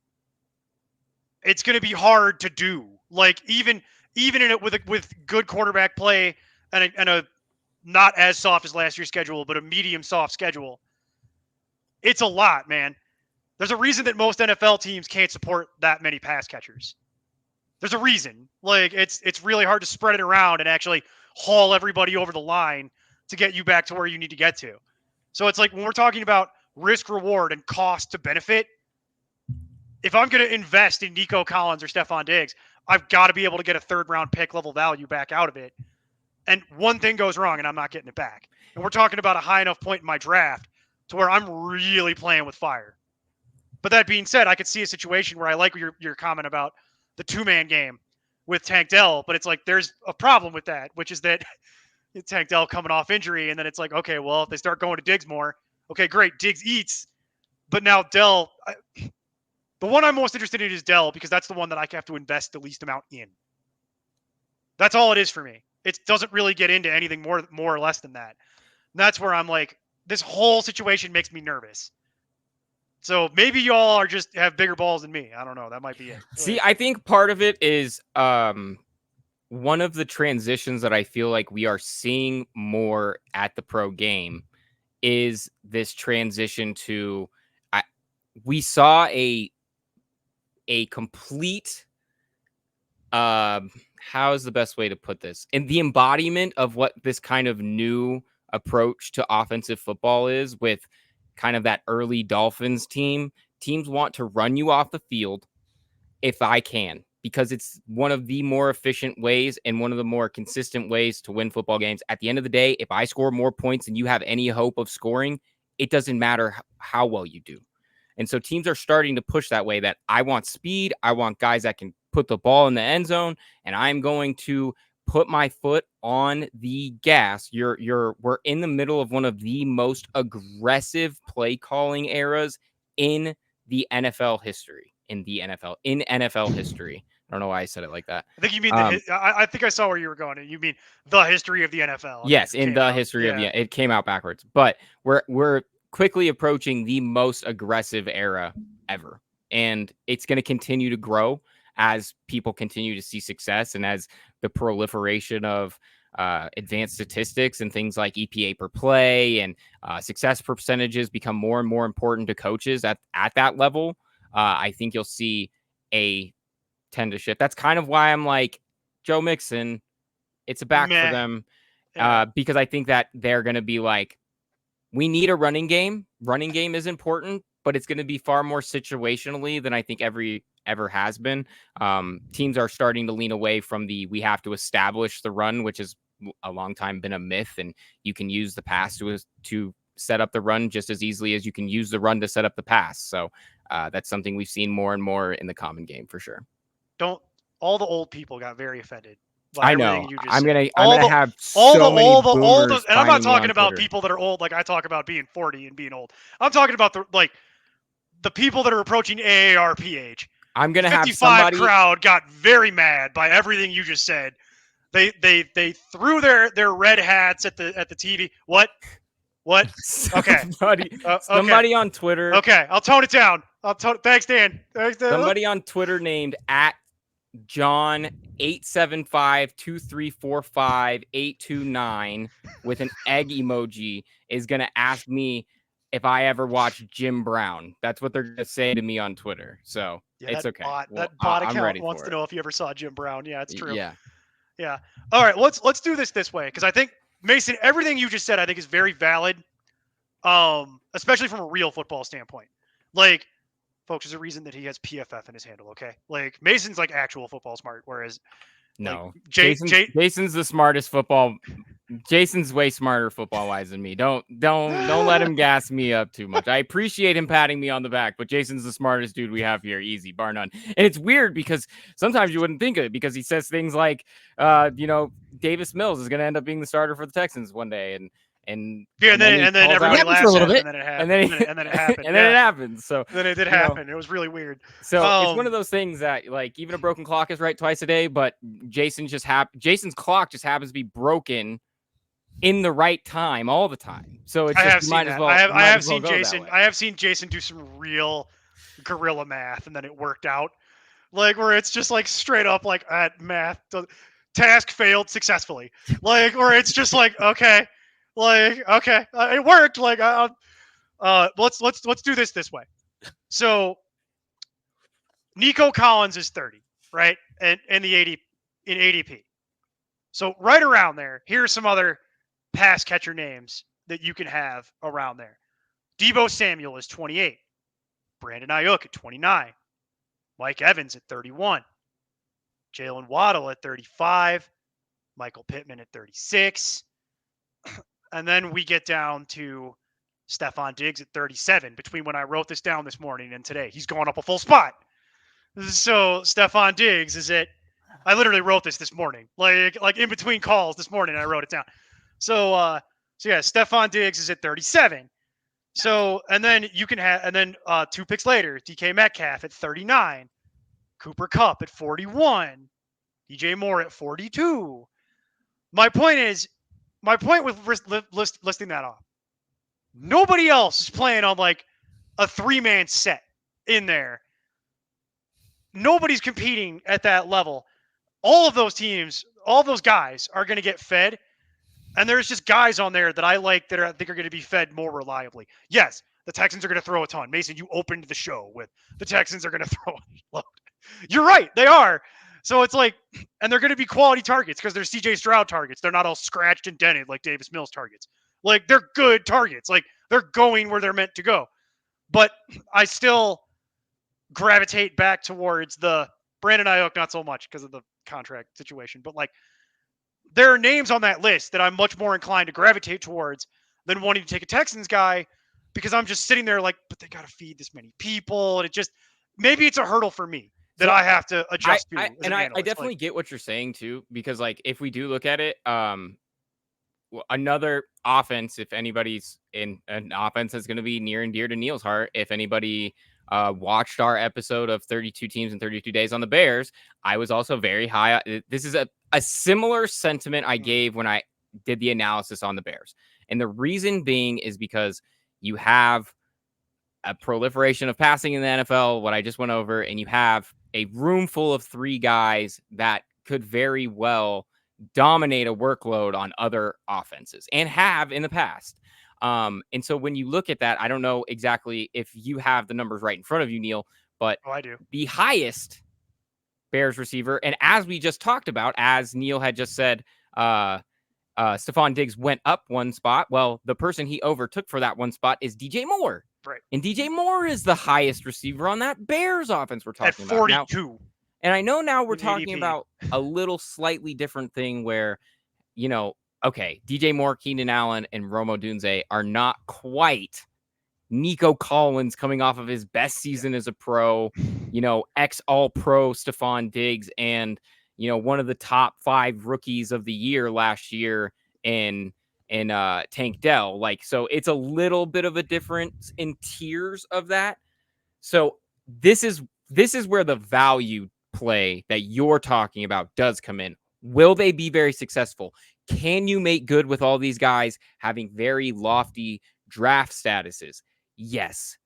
It's going to be hard to do. Like, even in it with good quarterback play and a not as soft as last year's schedule, but a medium soft schedule, it's a lot, man. There's a reason that most NFL teams can't support that many pass catchers. There's a reason. Like, it's really hard to spread it around and actually haul everybody over the line to get you back to where you need to get to. So it's like, when we're talking about risk reward and cost to benefit, if I'm going to invest in Nico Collins or Stephon Diggs, I've got to be able to get a 3rd round pick level value back out of it. And one thing goes wrong and I'm not getting it back. And we're talking about a high enough point in my draft to where I'm really playing with fire. But that being said, I could see a situation where I like your comment about the 2-man game with Tank Dell, but it's like, there's a problem with that, which is that Tank Dell coming off injury, and then it's like, okay, well, if they start going to Diggs more, okay, great, Diggs eats, but now Dell, the one I'm most interested in is Dell, because that's the one that I have to invest the least amount in. That's all it is for me. It doesn't really get into anything more or less than that. And that's where I'm like, this whole situation makes me nervous. So maybe y'all are just have bigger balls than me. I don't know. That might be it. See, I think part of it is one of the transitions that I feel like we are seeing more at the pro game is this transition to, we saw a complete, how is the best way to put this? And the embodiment of what this kind of new approach to offensive football is, with kind of that early Dolphins team. Teams want to run you off the field if I can, because it's one of the more efficient ways and one of the more consistent ways to win football games. At the end of the day, if I score more points than you have any hope of scoring, it doesn't matter how well you do. And so teams are starting to push that way, that I want speed. I want guys that can put the ball in the end zone, and I'm going to put my foot on the gas. We're in the middle of one of the most aggressive play calling eras in the NFL history. In NFL history. I don't know why I said it like that. I think you mean I think I saw where you were going. You mean the history of the NFL? Yes, in the history of it came out backwards. But we're quickly approaching the most aggressive era ever, and it's going to continue to grow as people continue to see success, and as the proliferation of advanced statistics and things like EPA per play and success percentages become more and more important to coaches at that level. I think you'll see a tend to shift. That's kind of why I'm like, Joe Mixon, it's a back for them, because I think that they're going to be like, we need a running game. Running game is important, but it's going to be far more situationally than I think ever has been. Teams are starting to lean away from we have to establish the run, which has a long time been a myth, and you can use the pass to set up the run just as easily as you can use the run to set up the pass. So that's something we've seen more and more in the common game for sure. All the old people got very offended I know. I'm gonna have so many boomers. And I'm not talking on about Twitter. people that are old. Like I talk about being 40 and being old. I'm talking about the people that are approaching AARP age. I'm gonna have 55 crowd got very mad by everything you just said. They threw their red hats at the TV. What? Okay. Somebody on Twitter. Okay, I'll tone it down. Thanks, Dan. Somebody on Twitter named @John 875-2345-829 with an egg emoji is gonna ask me if I ever watched Jim Brown. That's what they're gonna say to me on Twitter. So it's okay. That bot account wants to know if you ever saw Jim Brown. Yeah, it's true. Yeah. All right, let's do this way, because I think, Mason, everything you just said I think is very valid, especially from a real football standpoint. Like, folks, there's a reason that he has PFF in his handle. Okay, like Mason's like actual football smart, whereas no, like, Jason's the smartest football. Jason's way smarter football wise than me. Don't let him gas me up too much. I appreciate him patting me on the back, but Jason's the smartest dude we have here, easy, bar none. And it's weird because sometimes you wouldn't think of it, because he says things like, Davis Mills is going to end up being the starter for the Texans one day, and then everybody laughs for a little bit, and then it happened, and then it happened, and then it happened. So then it did happen. It was really weird. So it's one of those things that, like, even a broken clock is right twice a day, but Jason's clock just happens to be broken in the right time all the time. So it's just, I have seen Jason do some real guerrilla math, and then it worked out, like where it's just like straight up like at math task failed successfully, like where it's just like okay, it worked. Like let's do this way. So Nico Collins is 30, right, and in ADP. So right around there, here's some other pass catcher names that you can have around there. Deebo Samuel is 28. Brandon Ayuk at 29. Mike Evans at 31. Jalen Waddle at 35. Michael Pittman at 36. And then we get down to Stephon Diggs at 37. Between when I wrote this down this morning and today, he's going up a full spot. So Stephon Diggs is I literally wrote this morning. Like in between calls this morning, I wrote it down. So yeah, Stephon Diggs is at 37. So, and then you can have, and then 2 picks later, DK Metcalf at 39, Cooper Kupp at 41, DJ Moore at 42. My point with listing that off, nobody else is playing on like a 3-man set in there. Nobody's competing at that level. All of those teams, all of those guys are going to get fed. And there's just guys on there that I like that I think are going to be fed more reliably. Yes, the Texans are going to throw a ton. Mason, you opened the show with the Texans are going to throw a load. You're right. They are. So it's like, and they're going to be quality targets because they're CJ Stroud targets. They're not all scratched and dented like Davis Mills targets. Like, they're good targets. Like, they're going where they're meant to go. But I still gravitate back towards the Brandon Ayuk, not so much because of the contract situation, but like, there are names on that list that I'm much more inclined to gravitate towards than wanting to take a Texans guy, because I'm just sitting there like, but they got to feed this many people. And it just, maybe it's a hurdle for me that I have to adjust to. I definitely get what you're saying too, because like, if we do look at it, another offense, if anybody's in an offense that's going to be near and dear to Neil's heart, if anybody watched our episode of 32 teams in 32 days on the Bears, I was also very high. This is a similar sentiment I gave when I did the analysis on the Bears. And the reason being is because you have a proliferation of passing in the NFL, what I just went over, and you have a room full of 3 guys that could very well dominate a workload on other offenses and have in the past. And so when you look at that, I don't know exactly if you have the numbers right in front of you, Neil, but I do. The highest Bears receiver, and as we just talked about, as Neil had just said, Stephon Diggs went up 1 spot. Well, the person he overtook for that 1 spot is DJ Moore. Right. And DJ Moore is the highest receiver on that Bears offense we're At talking about now. 42. And I know now we're in talking ADP. about a little slightly different thing where, okay, DJ Moore, Keenan Allen, and Romo Dunze are not quite Nico Collins coming off of his best season as a pro, ex-all-pro Stephon Diggs, and, one of the top 5 rookies of the year last year in Tank Dell. So it's a little bit of a difference in tiers of that. So this is where the value play that you're talking about does come in. Will they be very successful? Can you make good with all these guys having very lofty draft statuses? Yes.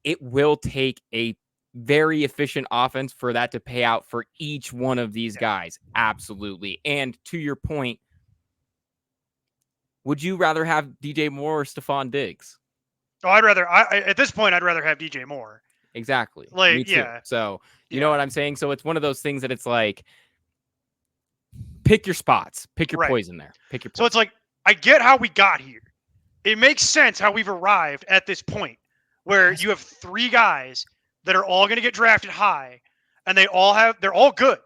It will take a very efficient offense for that to pay out for each one of these guys. Absolutely. And to your point, would you rather have DJ Moore or Stephon Diggs? Oh, at this point, I'd rather have DJ Moore. Exactly. Like, Me too. yeah. So, you know what I'm saying? So it's one of those things that it's like, pick your spots, pick your poison there. Pick your poison. So it's like, I get how we got here. It makes sense how we've arrived at this point where you have 3 guys that are all going to get drafted high and they're all good.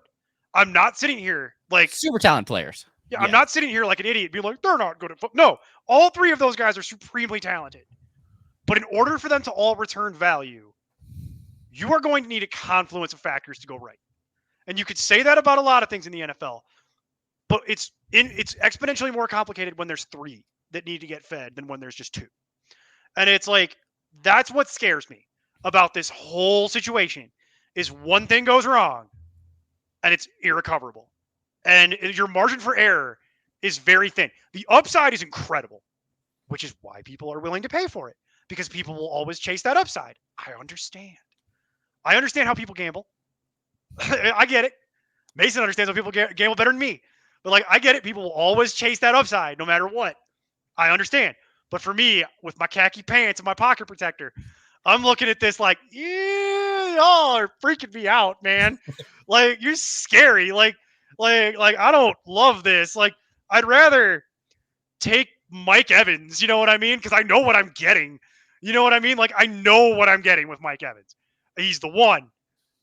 I'm not sitting here like super talented players. Yeah, I'm not sitting here like an idiot being like, they're not good at football. No, all 3 of those guys are supremely talented. But in order for them to all return value, you are going to need a confluence of factors to go right. And you could say that about a lot of things in the NFL, but it's exponentially more complicated when there's 3 that need to get fed than when there's just 2. And it's like, that's what scares me about this whole situation is one thing goes wrong and it's irrecoverable. And your margin for error is very thin. The upside is incredible, which is why people are willing to pay for it because people will always chase that upside. I understand how people gamble. I get it. Mason understands how people gamble better than me. But I get it. People will always chase that upside no matter what. I understand. But for me, with my khaki pants and my pocket protector, I'm looking at this like, y'all are freaking me out, man. You're scary. I don't love this. I'd rather take Mike Evans, you know what I mean? Because I know what I'm getting. You know what I mean? I know what I'm getting with Mike Evans. He's the one.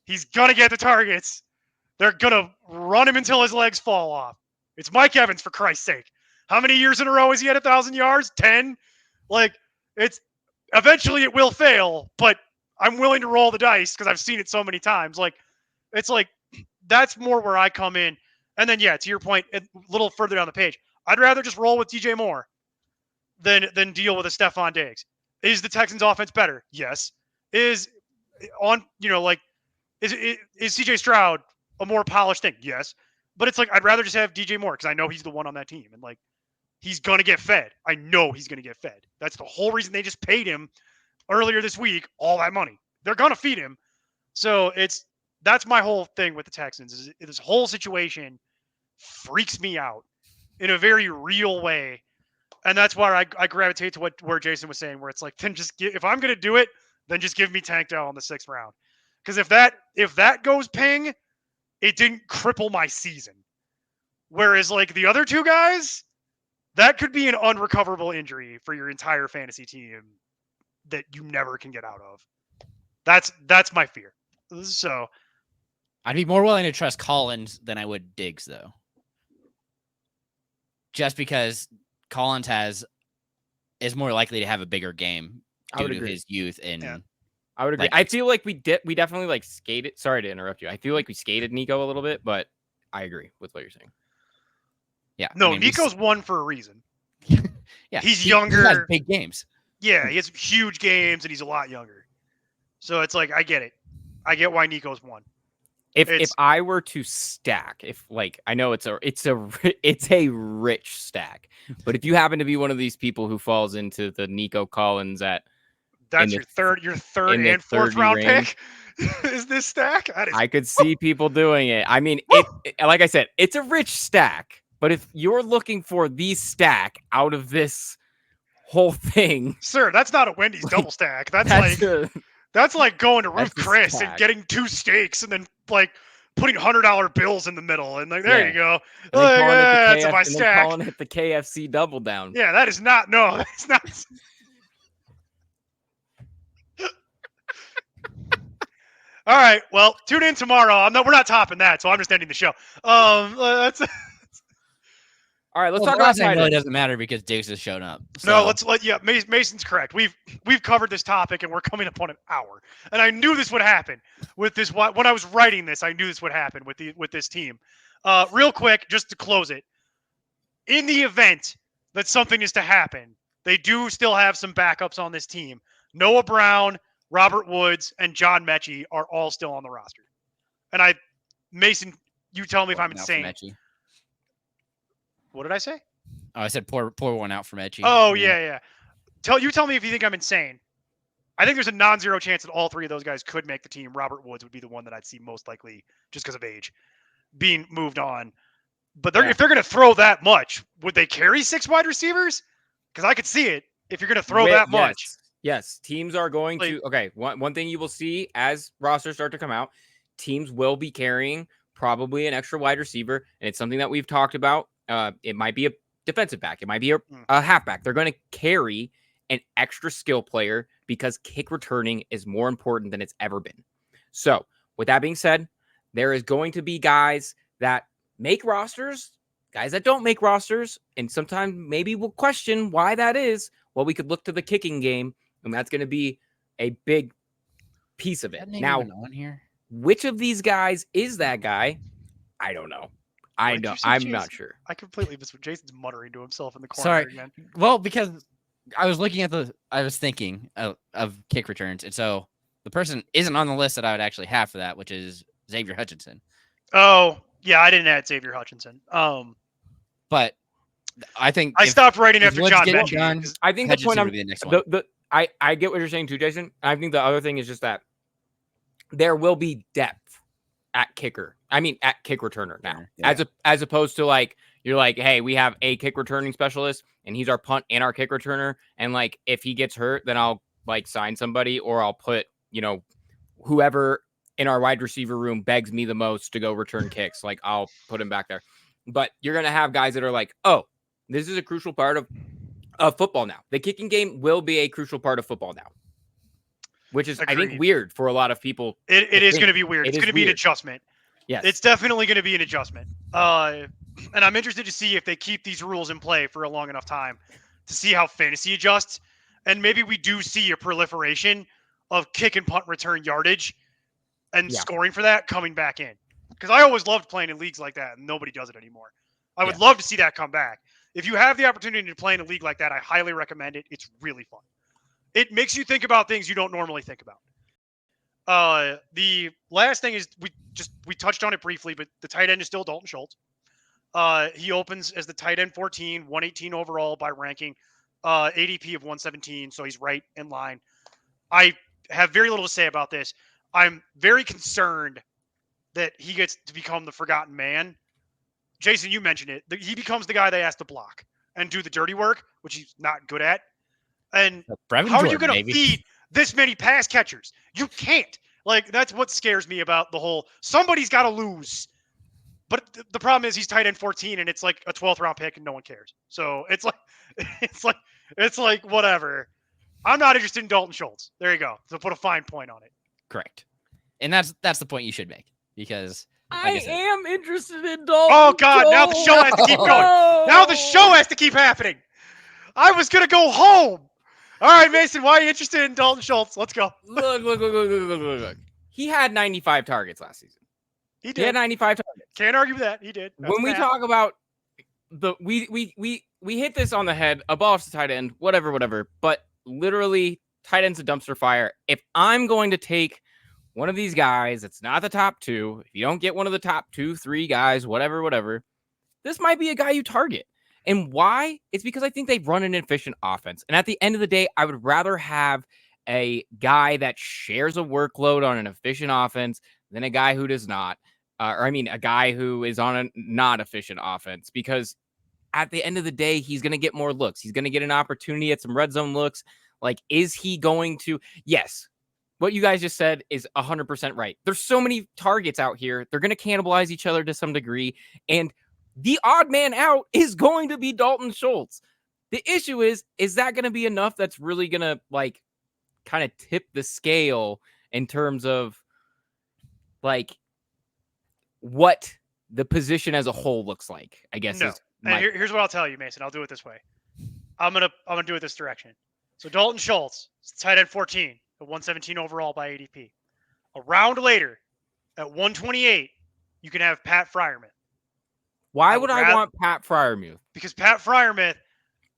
He's going to get the targets. They're going to run him until his legs fall off. It's Mike Evans, for Christ's sake. How many years in a row has he had 1,000 yards? 10? It's eventually it will fail, but I'm willing to roll the dice because I've seen it so many times. That's more where I come in. And then, to your point, a little further down the page, I'd rather just roll with DJ Moore than deal with a Stephon Diggs. Is the Texans offense better? Yes. Is CJ Stroud a more polished thing? Yes. But it's I'd rather just have DJ Moore because I know he's the one on that team. And he's going to get fed. I know he's going to get fed. That's the whole reason they just paid him earlier this week all that money. They're going to feed him. So that's my whole thing with the Texans. Is this whole situation freaks me out in a very real way. And that's why I gravitate to where Jason was saying, where it's then just if I'm going to do it, then just give me Tank Dell in the 6th round. Because if that goes ping, it didn't cripple my season. Whereas the other 2 guys, that could be an unrecoverable injury for your entire fantasy team that you never can get out of. That's my fear. So I'd be more willing to trust Collins than I would Diggs, though. Just because Collins is more likely to have a bigger game due to his youth and I would agree. I feel like we definitely skated. Sorry to interrupt you. I feel like we skated Nico a little bit, but I agree with what you're saying. Yeah. No, Nico's won for a reason. Yeah. He's younger. He has big games. Yeah, he has huge games and he's a lot younger. So it's I get it. I get why Nico's won. If I were to stack, I know it's a rich stack, but if you happen to be one of these people who falls into the Nico Collins that's your third and 4th round pick is this stack? I could see people doing it. I mean, like I said, it's a rich stack, but if you're looking for the stack out of this whole thing, sir, that's not a Wendy's double stack. That's like going to Ruth Chris and getting 2 steaks and then putting $100 bills in the middle and there you go. That's my stack. Calling it the KFC double down. Yeah, that is not. No, that's not. All right. Well, tune in tomorrow. We're not topping that, so I'm just ending the show. Let's All right, let's Well, talk the about last name tight really ends. doesn't matter because Diggs has shown up. no. So Mason's correct. We've covered this topic and we're coming up on an hour. And I knew this would happen with this. When I was writing this, I knew this would happen with this team. Real quick, just to close it. In the event that something is to happen, they do still have some backups on this team. Noah Brown, Robert Woods, and John Mechie are all still on the roster. And Mason, you tell me if I'm Now for insane. Mechie. What did I say? Oh, I said pour one out for Mechie. Oh, yeah. Tell me if you think I'm insane. I think there's a non-zero chance that all three of those guys could make the team. Robert Woods would be the one that I'd see most likely, just because of age, being moved on. But if they're going to throw that much, would they carry 6 wide receivers? Because I could see it if you're going to throw that much. Yes, teams are going to. Okay, one thing you will see as rosters start to come out, teams will be carrying probably an extra wide receiver, and it's something that we've talked about. It might be a defensive back, it might be a halfback. They're going to carry an extra skill player because kick returning is more important than it's ever been. So, with that being said, there is going to be guys that make rosters, guys that don't make rosters, and sometimes maybe we'll question why that is. Well, we could look to the kicking game, and that's going to be a big piece of it. Now, on here? which of these guys is that guy? I don't know. I'm not sure. I completely missed what Jason's muttering to himself in the corner. Sorry. Again. Well, because I was looking at I was thinking of kick returns, and so the person isn't on the list that I would actually have for that, which is Xavier Hutchinson. Oh, yeah, I didn't add Xavier Hutchinson. But I think I stopped writing after Woods John gets Mechie. done, I think the Hutchinson point would be the next one. I get what you're saying too, Jason. I think the other thing is just that there will be depth at kicker. I mean, at kick returner now, as opposed to like you're like, hey, we have a kick returning specialist, and he's our punt and our kick returner, and like if he gets hurt, then I'll like sign somebody, or I'll put whoever in our wide receiver room begs me the most to go return kicks, like I'll put him back there. But you're gonna have guys that are like, oh, this is a crucial part of football now. The kicking game will be a crucial part of football now, which is, I think, weird for a lot of people. It is going to be weird. It's going to be an adjustment. Yes. It's definitely going to be an adjustment. And I'm interested to see if they keep these rules in play for a long enough time to see how fantasy adjusts. And maybe we do see a proliferation of kick and punt return yardage and scoring for that coming back in. Because I always loved playing in leagues like that, and nobody does it anymore. I would love to see that come back. If you have the opportunity to play in a league like that, I highly recommend it. It's really fun. It makes you think about things you don't normally think about. The last thing is we touched on it briefly, but the tight end is still Dalton Schultz. He opens as the tight end 14, 118 overall by ranking, ADP of 117, so he's right in line. I have very little to say about this. I'm very concerned that he gets to become the forgotten man. Jason, you mentioned it. He becomes the guy they ask to block and do the dirty work, which he's not good at. And how are you going to feed this many pass catchers? You can't. Like, that's what scares me about the whole, somebody's got to lose. But the problem is he's tight end 14 and it's like a 12th round pick and no one cares. So it's like whatever. I'm not interested in Dalton Schultz. There you go. So put a fine point on it. Correct. And that's the point you should make, because I am interested in Dalton. Oh God, now the show has to keep going. Now the show has to keep happening. I was going to go home. All right, Mason, why are you interested in Dalton Schultz? Let's go. Look. He had 95 targets last season. He did. He had 95 targets. Can't argue with that. He did. When we talk about we hit this on the head, abolish the tight end, whatever. But literally, tight end's a dumpster fire. If I'm going to take one of these guys, it's not the top two. If you don't get one of the top 2, 3 guys, whatever, this might be a guy you target. And why? It's because I think they run an efficient offense. And at the end of the day, I would rather have a guy that shares a workload on an efficient offense than a guy who does not. A guy who is on a not efficient offense. Because at the end of the day, he's going to get more looks. He's going to get an opportunity at some red zone looks. Like, is he going to? Yes. What you guys just said is 100% right. There's so many targets out here. They're going to cannibalize each other to some degree. And the odd man out is going to be Dalton Schultz. The issue is that going to be enough that's really going to, like, kind of tip the scale in terms of like what the position as a whole looks like, I guess. No. Is And here's what I'll tell you, Mason. I'll do it this way. I'm gonna do it this direction. So Dalton Schultz, tight end 14, at 117 overall by ADP. A round later, at 128, you can have Pat Freiermuth. Why would I want Pat Freiermuth? Because Pat Freiermuth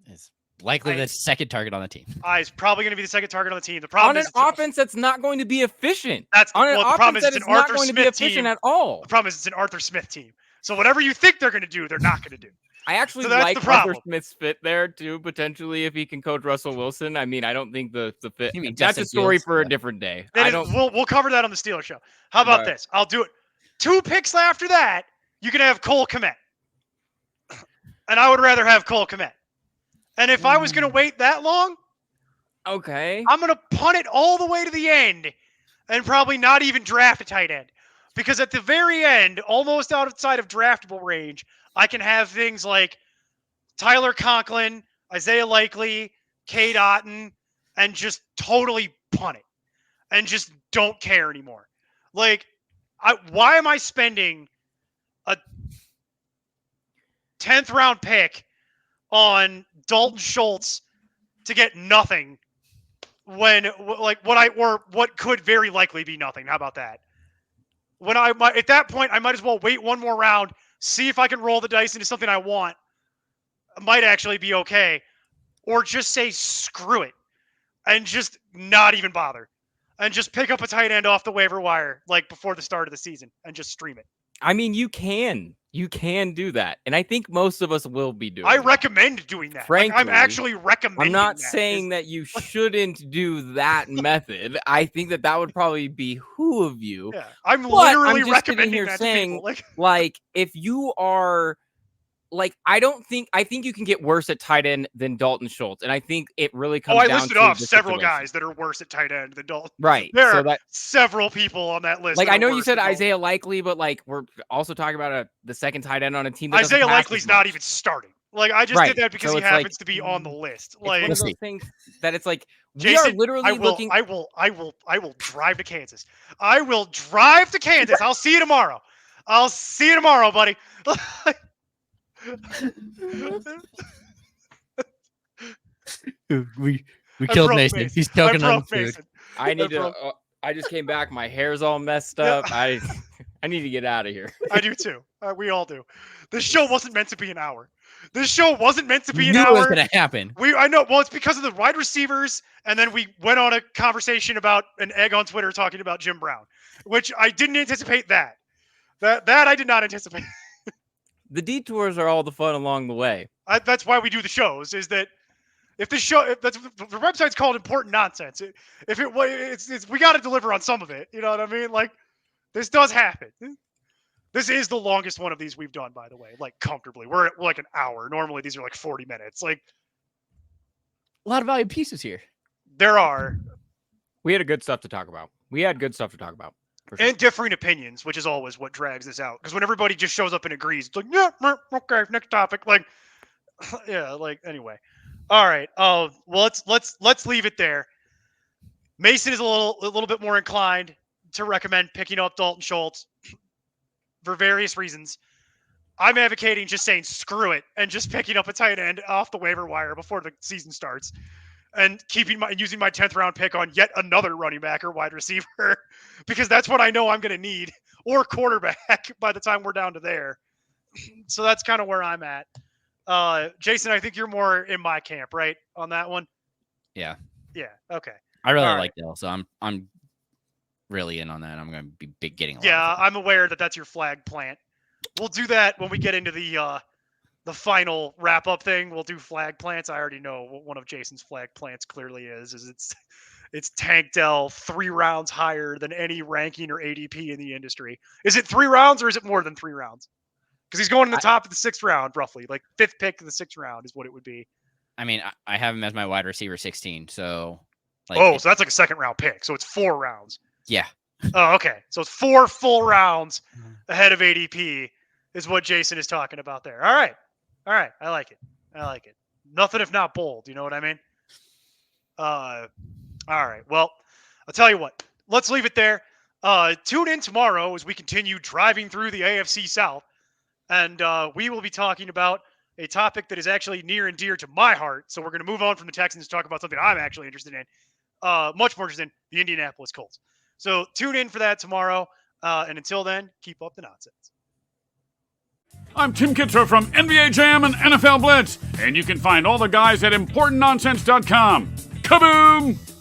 is likely the second target on the team. He's probably going to be the second target on the team. The problem on an offense that's not going to be efficient. That's on an the offense problem is that it's is an not Arthur going Smith to be efficient team. at all. The problem is it's an Arthur Smith team. So whatever you think they're going to do, they're not going to do. I actually like Arthur Smith's fit there too, potentially, if he can coach Russell Wilson. I mean, I don't think the fit. That's a story for a different day. We'll cover that on the Steelers show. How about this? I'll do it. 2 picks after that, you can have Cole Kmet. And I would rather have Cole Kmet. And if I was going to wait that long, okay, I'm going to punt it all the way to the end and probably not even draft a tight end. Because at the very end, almost outside of draftable range, I can have things like Tyler Conklin, Isaiah Likely, Cade Otton, and just totally punt it. And just don't care anymore. Like, why am I spending a 10th round pick on Dalton Schultz to get nothing when what could very likely be nothing? How about that? At that point, I might as well wait one more round, see if I can roll the dice into something I want. It might actually be okay. Or just say screw it and just not even bother. And just pick up a tight end off the waiver wire like before the start of the season and just stream it. I mean, you can do that. And I think most of us will be doing I recommend doing that. Frankly, I'm actually recommending I'm not saying that you shouldn't do that method. I think that would probably behoove you. Yeah, I'm literally recommending here that saying, to people. Like, if you are... Like, I think you can get worse at tight end than Dalton Schultz. And I think it really comes down to... I listed off several guys that are worse at tight end than Dalton. Right. There are several people on that list. Like, I know you said Isaiah Likely, but, like, we're also talking about the second tight end on a team that Isaiah Likely's not even starting. Like, I just did that because he happens to be on the list. Like, one of those things that it's like, Jason, we are literally looking... I will drive to Kansas. I will drive to Kansas. I'll see you tomorrow. Buddy. we killed Mason. He's choking on food. I just came back. My hair's all messed up. I need to get out of here. I do too. We all do. This show wasn't meant to be an hour. This show wasn't meant to be an hour. It was going to happen. I know. Well, it's because of the wide receivers, and then we went on a conversation about an egg on Twitter talking about Jim Brown, which I didn't anticipate. That I did not anticipate. The detours are all the fun along the way. That's why we do the shows. Is that if the website's called Important Nonsense. We got to deliver on some of it. You know what I mean? Like, this does happen. This is the longest one of these we've done, by the way. Like, comfortably, we're like an hour. Normally these are like 40 minutes. Like, a lot of valuable pieces here. There are. We had good stuff to talk about. Sure. And differing opinions, which is always what drags this out. Because when everybody just shows up and agrees, it's like, yeah, okay, next topic. Like, yeah, like, anyway. All right. Well, let's leave it there. Mason is a little bit more inclined to recommend picking up Dalton Schultz for various reasons. I'm advocating just saying screw it and just picking up a tight end off the waiver wire before the season starts. And using my 10th round pick on yet another running back or wide receiver, because that's what I know I'm going to need, or quarterback by the time we're down to there. So that's kind of where I'm at. Jason, I think you're more in my camp, right, on that one? Yeah. Yeah. Okay. I really like Dale, so I'm really in on that. I'm going to be getting a lot. Yeah, I'm aware that that's your flag plant. We'll do that when we get into the final wrap-up thing. We'll do flag plants. I already know what one of Jason's flag plants clearly is it's Tank Dell 3 rounds higher than any ranking or ADP in the industry. Is it 3 rounds or is it more than 3 rounds? Because he's going in the top of the 6th round, roughly. Like 5th pick of the 6th round is what it would be. I mean, I have him as my wide receiver 16, so... so that's like a 2nd round pick. So it's 4 rounds. Yeah. Oh, okay. So it's 4 full rounds ahead of ADP is what Jason is talking about there. All right. I like it. Nothing if not bold. You know what I mean? All right. Well, I'll tell you what. Let's leave it there. Tune in tomorrow as we continue driving through the AFC South, and we will be talking about a topic that is actually near and dear to my heart. So we're going to move on from the Texans to talk about something I'm actually interested in, much more interested in, the Indianapolis Colts. So tune in for that tomorrow, and until then, keep up the nonsense. I'm Tim Kitzer from NBA Jam and NFL Blitz, and you can find all the guys at ImportantNonsense.com. Kaboom!